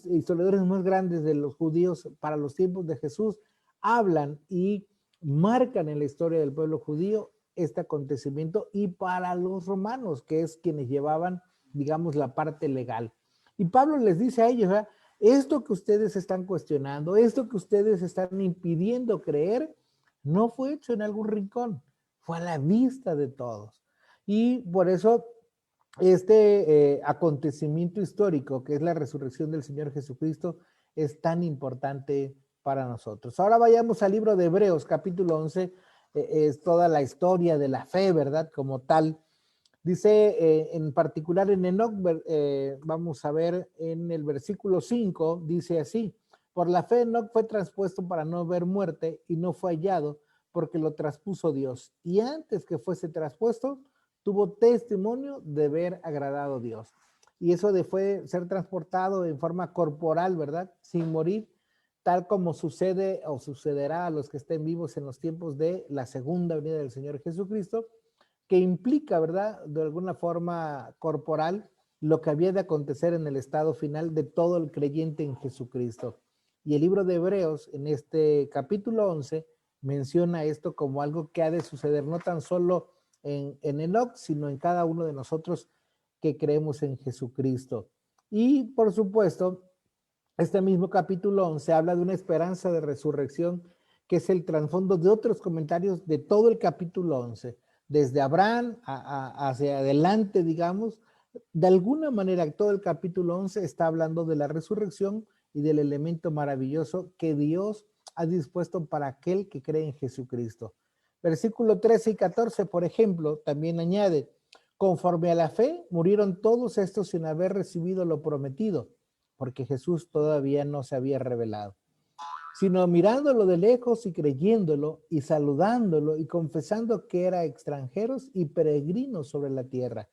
historiadores más grandes de los judíos para los tiempos de Jesús, hablan y marcan en la historia del pueblo judío este acontecimiento y para los romanos, que es quienes llevaban, digamos, la parte legal. Y Pablo les dice a ellos, ¿verdad? Esto que ustedes están cuestionando, esto que ustedes están impidiendo creer, no fue hecho en algún rincón, fue a la vista de todos. Y por eso este acontecimiento histórico, que es la resurrección del Señor Jesucristo, es tan importante para nosotros. Ahora vayamos al libro de Hebreos, capítulo 11, es toda la historia de la fe, ¿verdad? Como tal. Dice en particular en Enoc, vamos a ver en el versículo 5, dice así, por la fe Enoc fue traspuesto para no ver muerte y no fue hallado porque lo traspuso Dios. Y antes que fuese traspuesto, tuvo testimonio de ver agradado a Dios. y eso fue ser transportado en forma corporal, ¿verdad? Sin morir, tal como sucede o sucederá a los que estén vivos en los tiempos de la segunda venida del Señor Jesucristo, que implica, ¿verdad? De alguna forma corporal, lo que había de acontecer en el estado final de todo el creyente en Jesucristo. Y el libro de Hebreos, en este capítulo 11, menciona esto como algo que ha de suceder, no tan solo en Enoc, sino en cada uno de nosotros que creemos en Jesucristo. Y por supuesto, este mismo capítulo 11 habla de una esperanza de resurrección, que es el trasfondo de otros comentarios de todo el capítulo 11, desde Abraham hacia adelante, digamos. De alguna manera, todo el capítulo 11 está hablando de la resurrección y del elemento maravilloso que Dios ha dispuesto para aquel que cree en Jesucristo. Versículo 13 y 14, por ejemplo, también añade, conforme a la fe, murieron todos estos sin haber recibido lo prometido, porque Jesús todavía no se había revelado, sino mirándolo de lejos y creyéndolo y saludándolo y confesando que era extranjeros y peregrinos sobre la tierra,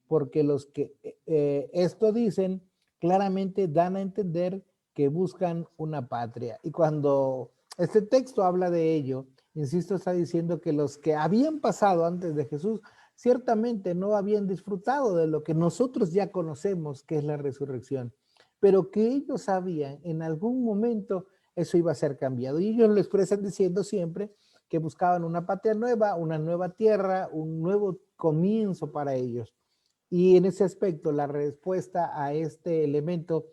porque los que esto dicen claramente dan a entender que buscan una patria. Y cuando este texto habla de ello, insisto, está diciendo que los que habían pasado antes de Jesús ciertamente no habían disfrutado de lo que nosotros ya conocemos, que es la resurrección, pero que ellos sabían en algún momento eso iba a ser cambiado. Y ellos lo expresan diciendo siempre que buscaban una patria nueva, una nueva tierra, un nuevo comienzo para ellos. Y en ese aspecto, la respuesta a este elemento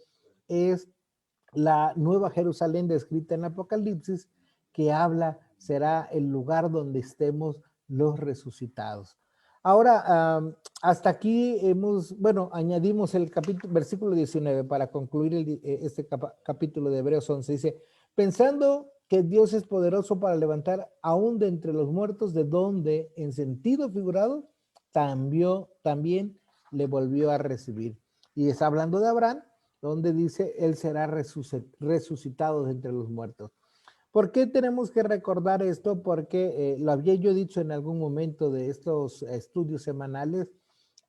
es la nueva Jerusalén descrita en Apocalipsis, que habla, será el lugar donde estemos los resucitados. Ahora, hasta aquí añadimos el versículo 19 para concluir este capítulo de Hebreos 11. Dice, pensando que Dios es poderoso para levantar aún de entre los muertos, de donde, en sentido figurado, también le volvió a recibir. Y está hablando de Abraham, donde dice, él será resucitado de entre los muertos. ¿Por qué tenemos que recordar esto? Porque lo había yo dicho en algún momento de estos estudios semanales,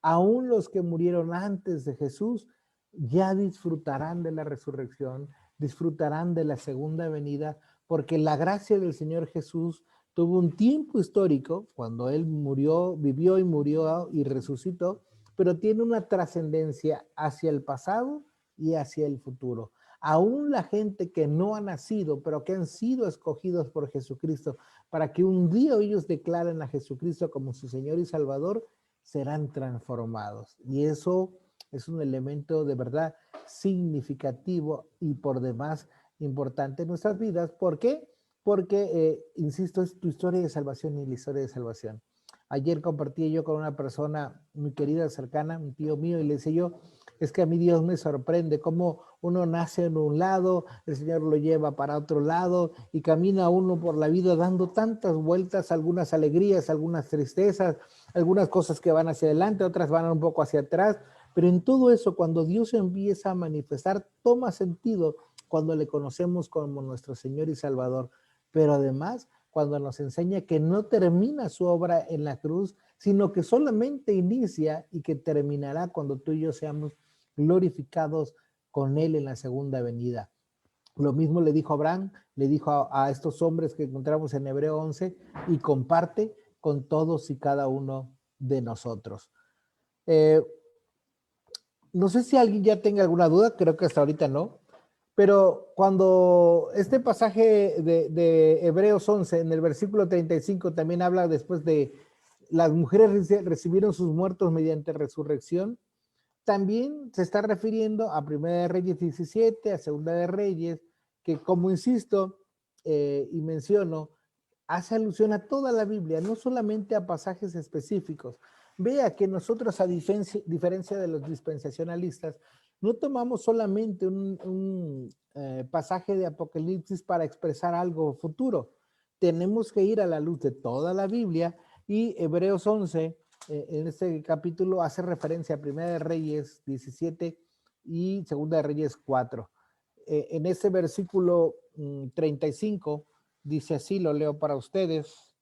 aún los que murieron antes de Jesús ya disfrutarán de la resurrección, disfrutarán de la segunda venida, porque la gracia del Señor Jesús tuvo un tiempo histórico cuando Él murió, vivió y murió y resucitó, pero tiene una trascendencia hacia el pasado y hacia el futuro. Aún la gente que no ha nacido, pero que han sido escogidos por Jesucristo, para que un día ellos declaren a Jesucristo como su Señor y Salvador, serán transformados. Y eso es un elemento de verdad significativo y por demás importante en nuestras vidas. ¿Por qué? Porque, insisto, es tu historia de salvación y la historia de salvación. Ayer compartí yo con una persona muy querida, cercana, un tío mío, y le decía yo, es que a mí Dios me sorprende cómo uno nace en un lado, el Señor lo lleva para otro lado y camina uno por la vida dando tantas vueltas, algunas alegrías, algunas tristezas, algunas cosas que van hacia adelante, otras van un poco hacia atrás, pero en todo eso, cuando Dios empieza a manifestar, toma sentido cuando le conocemos como nuestro Señor y Salvador, pero además cuando nos enseña que no termina su obra en la cruz, sino que solamente inicia y que terminará cuando tú y yo seamos glorificados con Él en la segunda venida. Lo mismo le dijo Abraham, le dijo a estos hombres que encontramos en Hebreo 11 y comparte con todos y cada uno de nosotros. No sé si alguien ya tenga alguna duda, creo que hasta ahorita no, pero cuando este pasaje de Hebreos 11 en el versículo 35 también habla después de las mujeres recibieron sus muertos mediante resurrección, también se está refiriendo a Primera de Reyes 17, a Segunda de Reyes, que como insisto y menciono, hace alusión a toda la Biblia, no solamente a pasajes específicos. Vea que nosotros, a diferencia de los dispensacionalistas, no tomamos solamente un pasaje de Apocalipsis para expresar algo futuro. Tenemos que ir a la luz de toda la Biblia y Hebreos 11, en este capítulo, hace referencia a Primera de Reyes 17 y Segunda de Reyes 4. En ese versículo 35 dice así, lo leo para ustedes.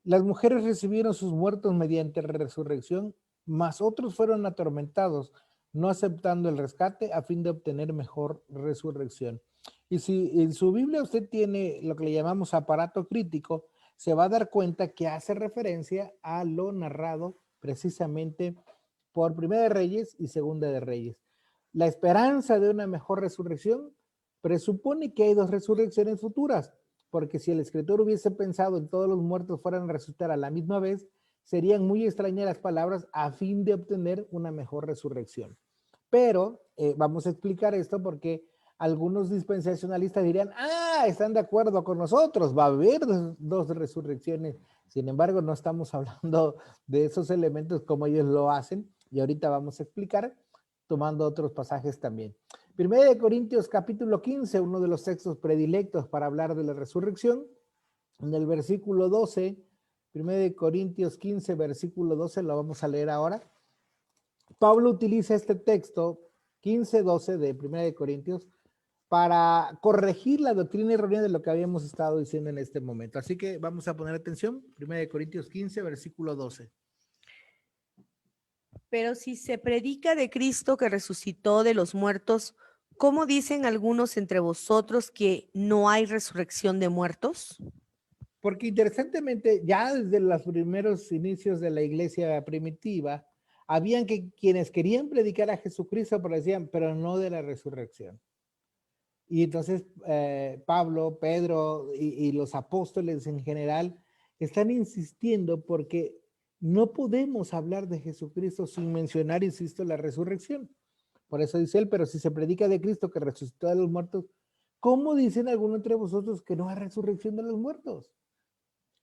Las mujeres recibieron sus muertos mediante resurrección, mas otros fueron atormentados no aceptando el rescate a fin de obtener mejor resurrección. Y si en su Biblia usted tiene lo que le llamamos aparato crítico, se va a dar cuenta que hace referencia a lo narrado precisamente por Primera de Reyes y Segunda de Reyes. La esperanza de una mejor resurrección presupone que hay dos resurrecciones futuras, porque si el escritor hubiese pensado en todos los muertos fueran a resucitar a la misma vez, serían muy extrañas las palabras a fin de obtener una mejor resurrección. Pero vamos a explicar esto porque algunos dispensacionalistas dirían, están de acuerdo con nosotros, va a haber dos resurrecciones. Sin embargo, no estamos hablando de esos elementos como ellos lo hacen, y ahorita vamos a explicar tomando otros pasajes también. Primera de Corintios capítulo 15, uno de los textos predilectos para hablar de la resurrección, en el versículo 12, Primera de Corintios 15, versículo 12, lo vamos a leer ahora. Pablo utiliza este texto 15-12 de Primera de Corintios para corregir la doctrina errónea de lo que habíamos estado diciendo en este momento. Así que vamos a poner atención, Primera de Corintios 15, versículo 12. Pero si se predica de Cristo que resucitó de los muertos, ¿cómo dicen algunos entre vosotros que no hay resurrección de muertos? Porque interesantemente, ya desde los primeros inicios de la iglesia primitiva, habían quienes querían predicar a Jesucristo, pero decían, pero no de la resurrección. Y entonces Pablo, Pedro y los apóstoles en general están insistiendo porque no podemos hablar de Jesucristo sin mencionar, insisto, la resurrección. Por eso dice él, pero si se predica de Cristo que resucitó de los muertos, ¿cómo dicen algunos entre vosotros que no hay resurrección de los muertos?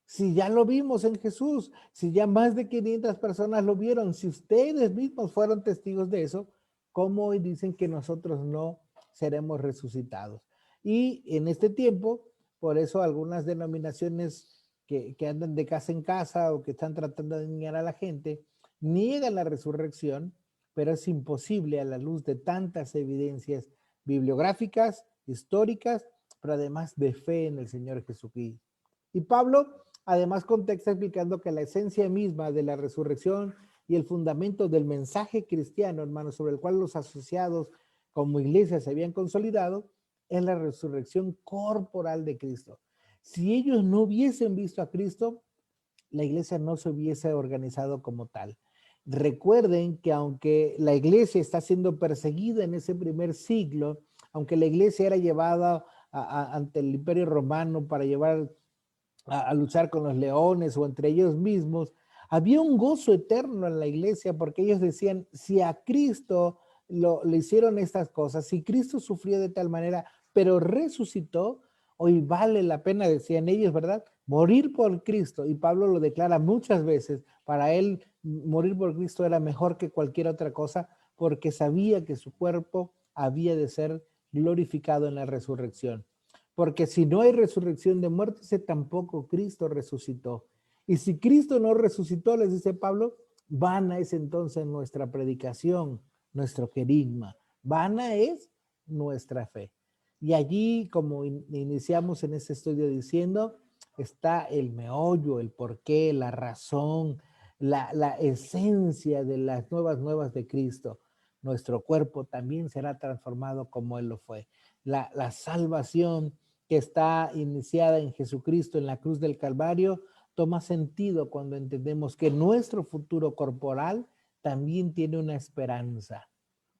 Si ya lo vimos en Jesús, si ya más de 500 personas lo vieron, si ustedes mismos fueron testigos de eso, ¿cómo hoy dicen que nosotros no seremos resucitados? Y en este tiempo, por eso algunas denominaciones que andan de casa en casa o que están tratando de engañar a la gente, niegan la resurrección, pero es imposible a la luz de tantas evidencias bibliográficas, históricas, pero además de fe en el Señor Jesucristo. Y Pablo además contexta explicando que la esencia misma de la resurrección y el fundamento del mensaje cristiano, hermanos, sobre el cual los asociados como iglesia se habían consolidado, es la resurrección corporal de Cristo. Si ellos no hubiesen visto a Cristo, la iglesia no se hubiese organizado como tal. Recuerden que aunque la iglesia está siendo perseguida en ese primer siglo, aunque la iglesia era llevada ante el Imperio Romano para llevar a luchar con los leones o entre ellos mismos, había un gozo eterno en la iglesia porque ellos decían, si a Cristo le hicieron estas cosas, si Cristo sufrió de tal manera, pero resucitó, hoy vale la pena, decían ellos, ¿verdad? Morir por Cristo. Y Pablo lo declara muchas veces, para él morir por Cristo era mejor que cualquier otra cosa porque sabía que su cuerpo había de ser glorificado en la resurrección. Porque si no hay resurrección de muertos, tampoco Cristo resucitó. Y si Cristo no resucitó, les dice Pablo, vana es entonces nuestra predicación, nuestro querigma. Vana es nuestra fe. Y allí, como iniciamos en este estudio diciendo, está el meollo, el porqué, la razón, la esencia de las nuevas de Cristo. Nuestro cuerpo también será transformado como Él lo fue. La salvación que está iniciada en Jesucristo en la cruz del Calvario toma sentido cuando entendemos que nuestro futuro corporal también tiene una esperanza.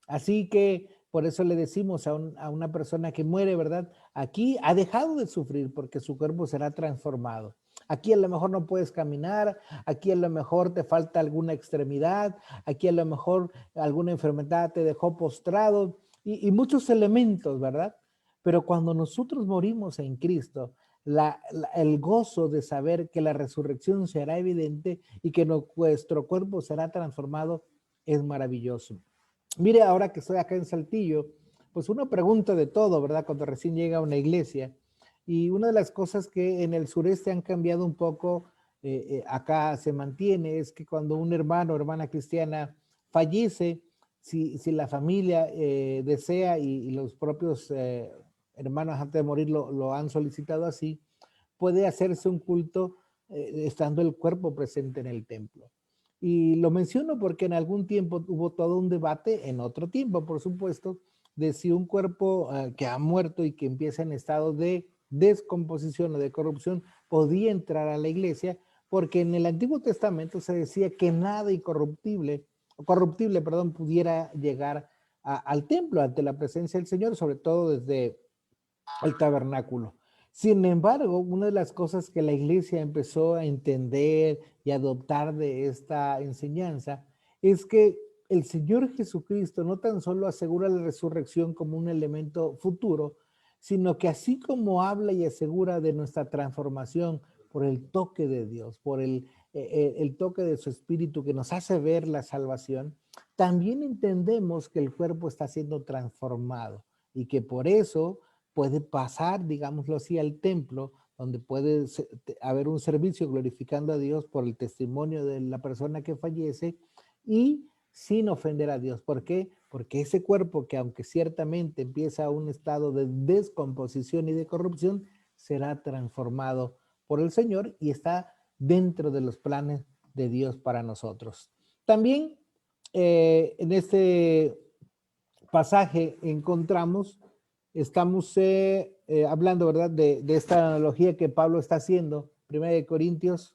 Así que por eso le decimos a una persona que muere, ¿verdad? Aquí ha dejado de sufrir porque su cuerpo será transformado. Aquí a lo mejor no puedes caminar, aquí a lo mejor te falta alguna extremidad, aquí a lo mejor alguna enfermedad te dejó postrado y muchos elementos, ¿verdad? Pero cuando nosotros morimos en Cristo, el gozo de saber que la resurrección será evidente y que nuestro cuerpo será transformado es maravilloso. Mire, ahora que estoy acá en Saltillo, pues uno pregunta de todo, ¿verdad? Cuando recién llega a una iglesia. Y una de las cosas que en el sureste han cambiado un poco, acá se mantiene, es que cuando un hermano o hermana cristiana fallece, si la familia desea y los propios hermanos antes de morir lo han solicitado así, puede hacerse un culto estando el cuerpo presente en el templo. Y lo menciono porque en algún tiempo hubo todo un debate, en otro tiempo, por supuesto, de si un cuerpo que ha muerto y que empieza en estado de descomposición o de corrupción podía entrar a la iglesia, porque en el Antiguo Testamento se decía que nada incorruptible, corruptible, perdón, pudiera llegar al templo ante la presencia del Señor, sobre todo desde el tabernáculo. Sin embargo, una de las cosas que la iglesia empezó a entender y adoptar de esta enseñanza es que el Señor Jesucristo no tan solo asegura la resurrección como un elemento futuro, sino que así como habla y asegura de nuestra transformación por el toque de Dios, por el toque de su Espíritu que nos hace ver la salvación, también entendemos que el cuerpo está siendo transformado y que por eso puede pasar, digámoslo así, al templo, donde puede haber un servicio glorificando a Dios por el testimonio de la persona que fallece y sin ofender a Dios. ¿Por qué? Porque ese cuerpo que aunque ciertamente empieza un estado de descomposición y de corrupción, será transformado por el Señor y está dentro de los planes de Dios para nosotros. También en este pasaje encontramos, estamos hablando, ¿verdad?, de esta analogía que Pablo está haciendo, 1 Corintios,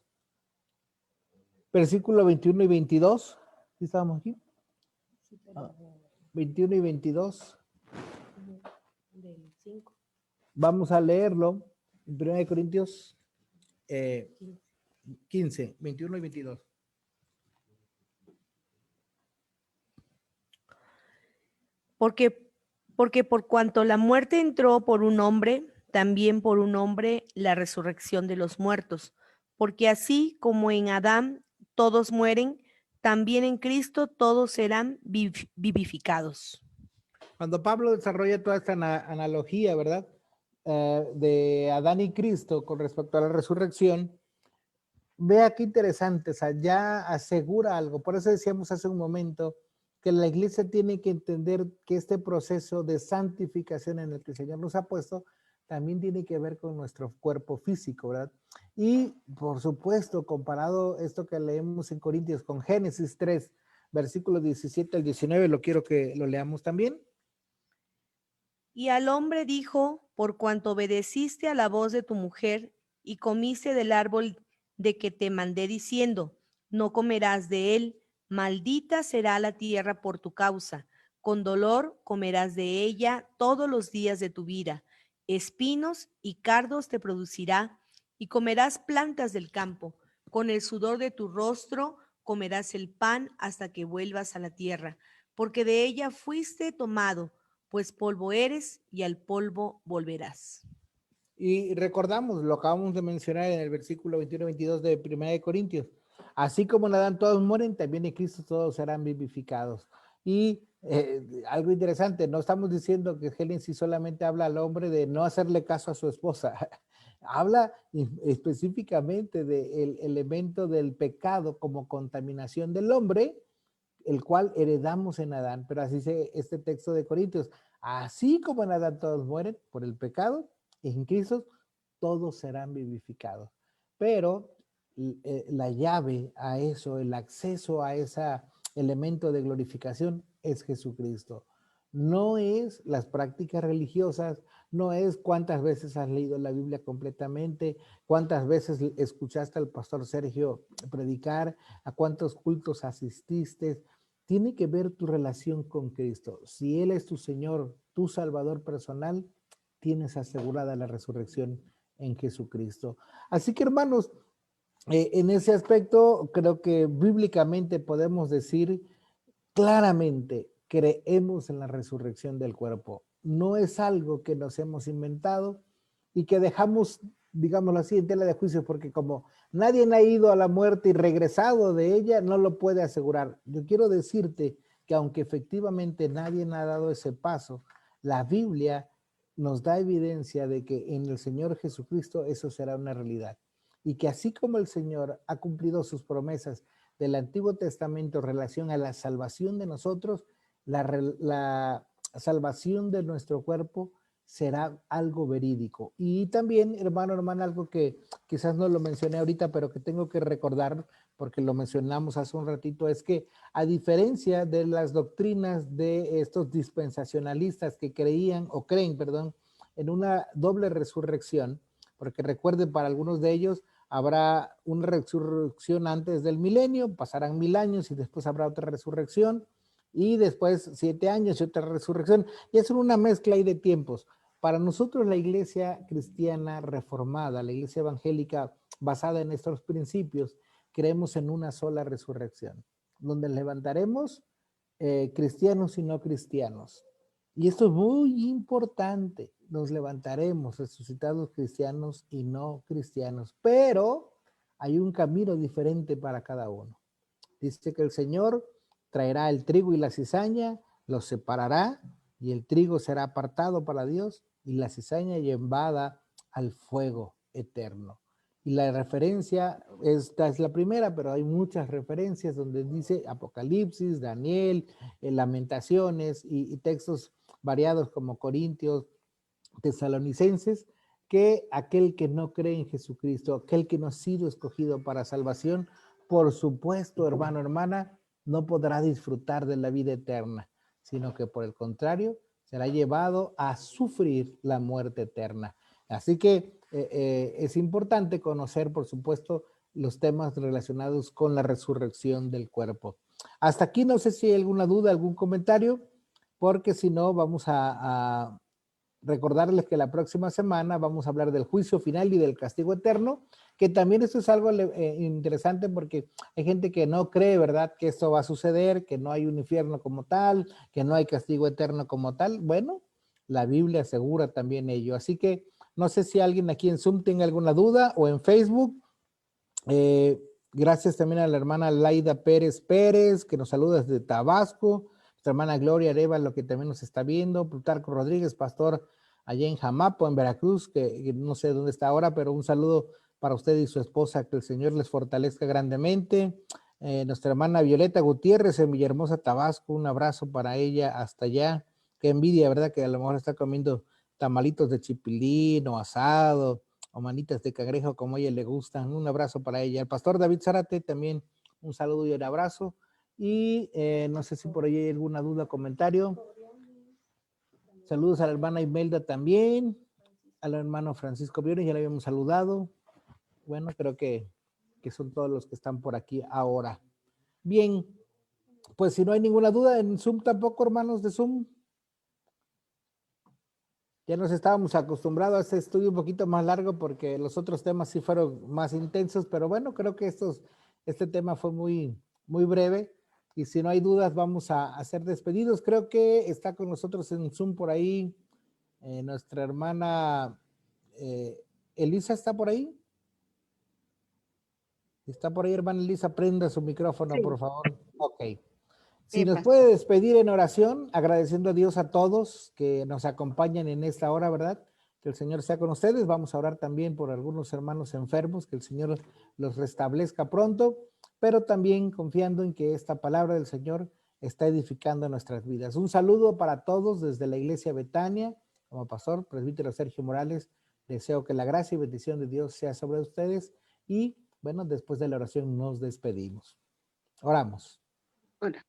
versículo 21 y 22. ¿Sí estábamos aquí? 21 y 22. Del 5. Vamos a leerlo. 1 Corintios 15, 21 y 22. Porque por cuanto la muerte entró por un hombre, también por un hombre la resurrección de los muertos. Porque así como en Adán todos mueren, también en Cristo todos serán vivificados. Cuando Pablo desarrolla toda esta analogía, ¿verdad?, de Adán y Cristo con respecto a la resurrección, vea qué interesante, o sea, ya asegura algo. Por eso decíamos hace un momento que la iglesia tiene que entender que este proceso de santificación en el que el Señor nos ha puesto también tiene que ver con nuestro cuerpo físico, ¿verdad? Y por supuesto, comparado esto que leemos en Corintios con Génesis 3, versículos 17 al 19, lo quiero que lo leamos también. Y al hombre dijo, por cuanto obedeciste a la voz de tu mujer y comiste del árbol de que te mandé diciendo, no comerás de él, maldita será la tierra por tu causa, con dolor comerás de ella todos los días de tu vida, espinos y cardos te producirá, y comerás plantas del campo, con el sudor de tu rostro comerás el pan hasta que vuelvas a la tierra, porque de ella fuiste tomado, pues polvo eres y al polvo volverás. Y recordamos, lo acabamos de mencionar en el versículo 21-22 de 1 Corintios. Así como en Adán todos mueren, también en Cristo todos serán vivificados. Y algo interesante, no estamos diciendo que Génesis solamente habla al hombre de no hacerle caso a su esposa. Habla específicamente del elemento del pecado como contaminación del hombre, el cual heredamos en Adán. Pero así dice este texto de Corintios. Así como en Adán todos mueren por el pecado, en Cristo todos serán vivificados. Pero la llave a eso, el acceso a ese elemento de glorificación es Jesucristo. No es las prácticas religiosas, no es cuántas veces has leído la Biblia completamente, cuántas veces escuchaste al pastor Sergio predicar, a cuántos cultos asististe. Tiene que ver tu relación con Cristo. Si Él es tu Señor, tu Salvador personal, tienes asegurada la resurrección en Jesucristo. Así que, hermanos, en ese aspecto creo que bíblicamente podemos decir claramente, creemos en la resurrección del cuerpo. No es algo que nos hemos inventado y que dejamos, digámoslo así, en tela de juicio, porque como nadie ha ido a la muerte y regresado de ella, no lo puede asegurar. Yo quiero decirte que aunque efectivamente nadie ha dado ese paso, la Biblia nos da evidencia de que en el Señor Jesucristo eso será una realidad. Y que así como el Señor ha cumplido sus promesas del Antiguo Testamento en relación a la salvación de nosotros, la salvación de nuestro cuerpo será algo verídico. Y también, hermano, hermana, algo que quizás no lo mencioné ahorita, pero que tengo que recordar, porque lo mencionamos hace un ratito, es que a diferencia de las doctrinas de estos dispensacionalistas que creían, o creen, perdón, en una doble resurrección, porque recuerden, para algunos de ellos habrá una resurrección antes del milenio, pasarán 1000 años y después habrá otra resurrección, y después 7 años y otra resurrección, y es una mezcla ahí de tiempos. Para nosotros la iglesia cristiana reformada, la iglesia evangélica basada en estos principios, creemos en una sola resurrección, donde levantaremos cristianos y no cristianos. Y esto es muy importante, nos levantaremos resucitados cristianos y no cristianos, pero hay un camino diferente para cada uno. Dice que el Señor traerá el trigo y la cizaña, los separará y el trigo será apartado para Dios y la cizaña llevada al fuego eterno. Y la referencia, esta es la primera, pero hay muchas referencias donde dice Apocalipsis, Daniel, Lamentaciones y textos variados como Corintios, Tesalonicenses, que aquel que no cree en Jesucristo, aquel que no ha sido escogido para salvación, por supuesto, hermano, hermana, no podrá disfrutar de la vida eterna, sino que por el contrario, será llevado a sufrir la muerte eterna. Así que es importante conocer, por supuesto, los temas relacionados con la resurrección del cuerpo. Hasta aquí no sé si hay alguna duda, algún comentario, porque si no vamos a recordarles que la próxima semana vamos a hablar del juicio final y del castigo eterno, que también esto es algo interesante porque hay gente que no cree, ¿verdad?, que esto va a suceder, que no hay un infierno como tal, que no hay castigo eterno como tal. Bueno, la Biblia asegura también ello. Así que no sé si alguien aquí en Zoom tenga alguna duda o en Facebook. Gracias también a la hermana Laida Pérez Pérez, que nos saluda desde Tabasco. Nuestra hermana Gloria Arevalo, que también nos está viendo. Plutarco Rodríguez, pastor allá en Jamapo, en Veracruz, que no sé dónde está ahora, pero un saludo para usted y su esposa, que el Señor les fortalezca grandemente. Nuestra hermana Violeta Gutiérrez en Villahermosa, Tabasco, un abrazo para ella hasta allá. Qué envidia, ¿verdad?, que a lo mejor está comiendo tamalitos de chipilín o asado o manitas de cangrejo como a ella le gustan. Un abrazo para ella. El pastor David Zárate también un saludo y un abrazo. Y no sé si por ahí hay alguna duda, comentario. Saludos a la hermana Imelda también, al hermano Francisco Briones, ya le habíamos saludado. Bueno, creo que son todos los que están por aquí ahora. Bien, pues si no hay ninguna duda, en Zoom tampoco, hermanos de Zoom. Ya nos estábamos acostumbrados a este estudio un poquito más largo porque los otros temas sí fueron más intensos, pero bueno, creo que este tema fue muy, muy breve. Y si no hay dudas, vamos a hacer despedidos. Creo que está con nosotros en Zoom por ahí nuestra hermana Elisa. ¿Está por ahí? ¿Está por ahí, hermana Elisa? Prenda su micrófono, Sí. por favor. Ok. Si Sí, nos pastor. puede despedir en oración, agradeciendo a Dios a todos que nos acompañan en esta hora, ¿verdad? Que el Señor sea con ustedes. Vamos a orar también por algunos hermanos enfermos, que el Señor los restablezca pronto, pero también confiando en que esta palabra del Señor está edificando nuestras vidas. Un saludo para todos desde la Iglesia Betania. Como pastor, presbítero Sergio Morales, deseo que la gracia y bendición de Dios sea sobre ustedes y, bueno, después de la oración nos despedimos. Oramos. Ahora,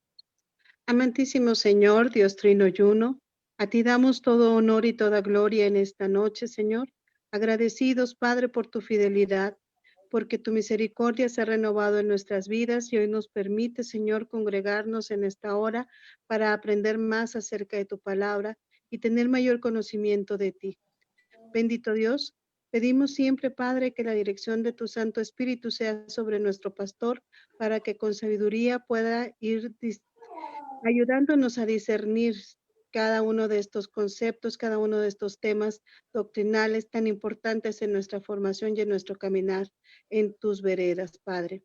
amantísimo Señor, Dios Trino y Uno, a ti damos todo honor y toda gloria en esta noche, Señor. Agradecidos, Padre, por tu fidelidad, porque tu misericordia se ha renovado en nuestras vidas y hoy nos permite, Señor, congregarnos en esta hora para aprender más acerca de tu palabra y tener mayor conocimiento de ti. Bendito Dios, pedimos siempre, Padre, que la dirección de tu Santo Espíritu sea sobre nuestro pastor para que con sabiduría pueda ir ayudándonos a discernir cada uno de estos conceptos, cada uno de estos temas doctrinales tan importantes en nuestra formación y en nuestro caminar en tus veredas, Padre.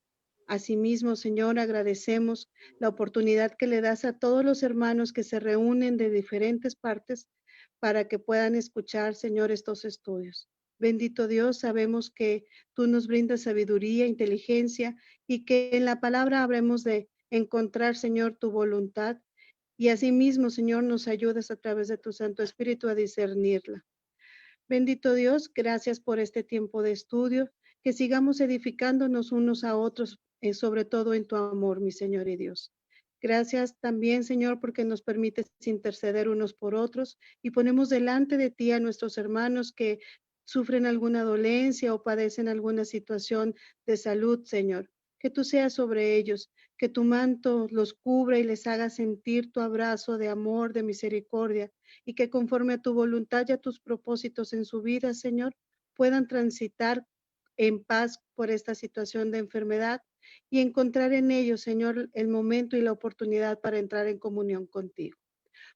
Asimismo, Señor, agradecemos la oportunidad que le das a todos los hermanos que se reúnen de diferentes partes para que puedan escuchar, Señor, estos estudios. Bendito Dios, sabemos que tú nos brindas sabiduría, inteligencia y que en la palabra habremos de encontrar, Señor, tu voluntad y asimismo, Señor, nos ayudas a través de tu Santo Espíritu a discernirla. Bendito Dios, gracias por este tiempo de estudio, que sigamos edificándonos unos a otros, sobre todo en tu amor, mi Señor y Dios. Gracias también, Señor, porque nos permites interceder unos por otros y ponemos delante de ti a nuestros hermanos que sufren alguna dolencia o padecen alguna situación de salud, Señor. Que tú seas sobre ellos, que tu manto los cubra y les haga sentir tu abrazo de amor, de misericordia, y que conforme a tu voluntad y a tus propósitos en su vida, Señor, puedan transitar en paz por esta situación de enfermedad y encontrar en ellos, Señor, el momento y la oportunidad para entrar en comunión contigo.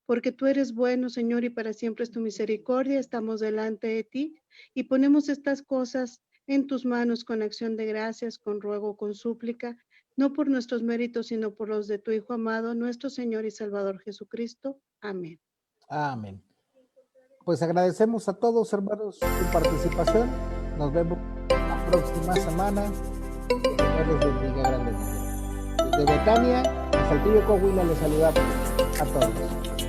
Porque tú eres bueno, Señor, y para siempre es tu misericordia. Estamos delante de ti y ponemos estas cosas en tus manos con acción de gracias, con ruego, con súplica, no por nuestros méritos, sino por los de tu Hijo amado, nuestro Señor y Salvador Jesucristo. Amén. Amén. Pues agradecemos a todos, hermanos, su participación. Nos vemos la próxima semana. Que Dios les bendiga grandemente. Desde Betania, Saltillo, Coahuila, les saludamos a todos.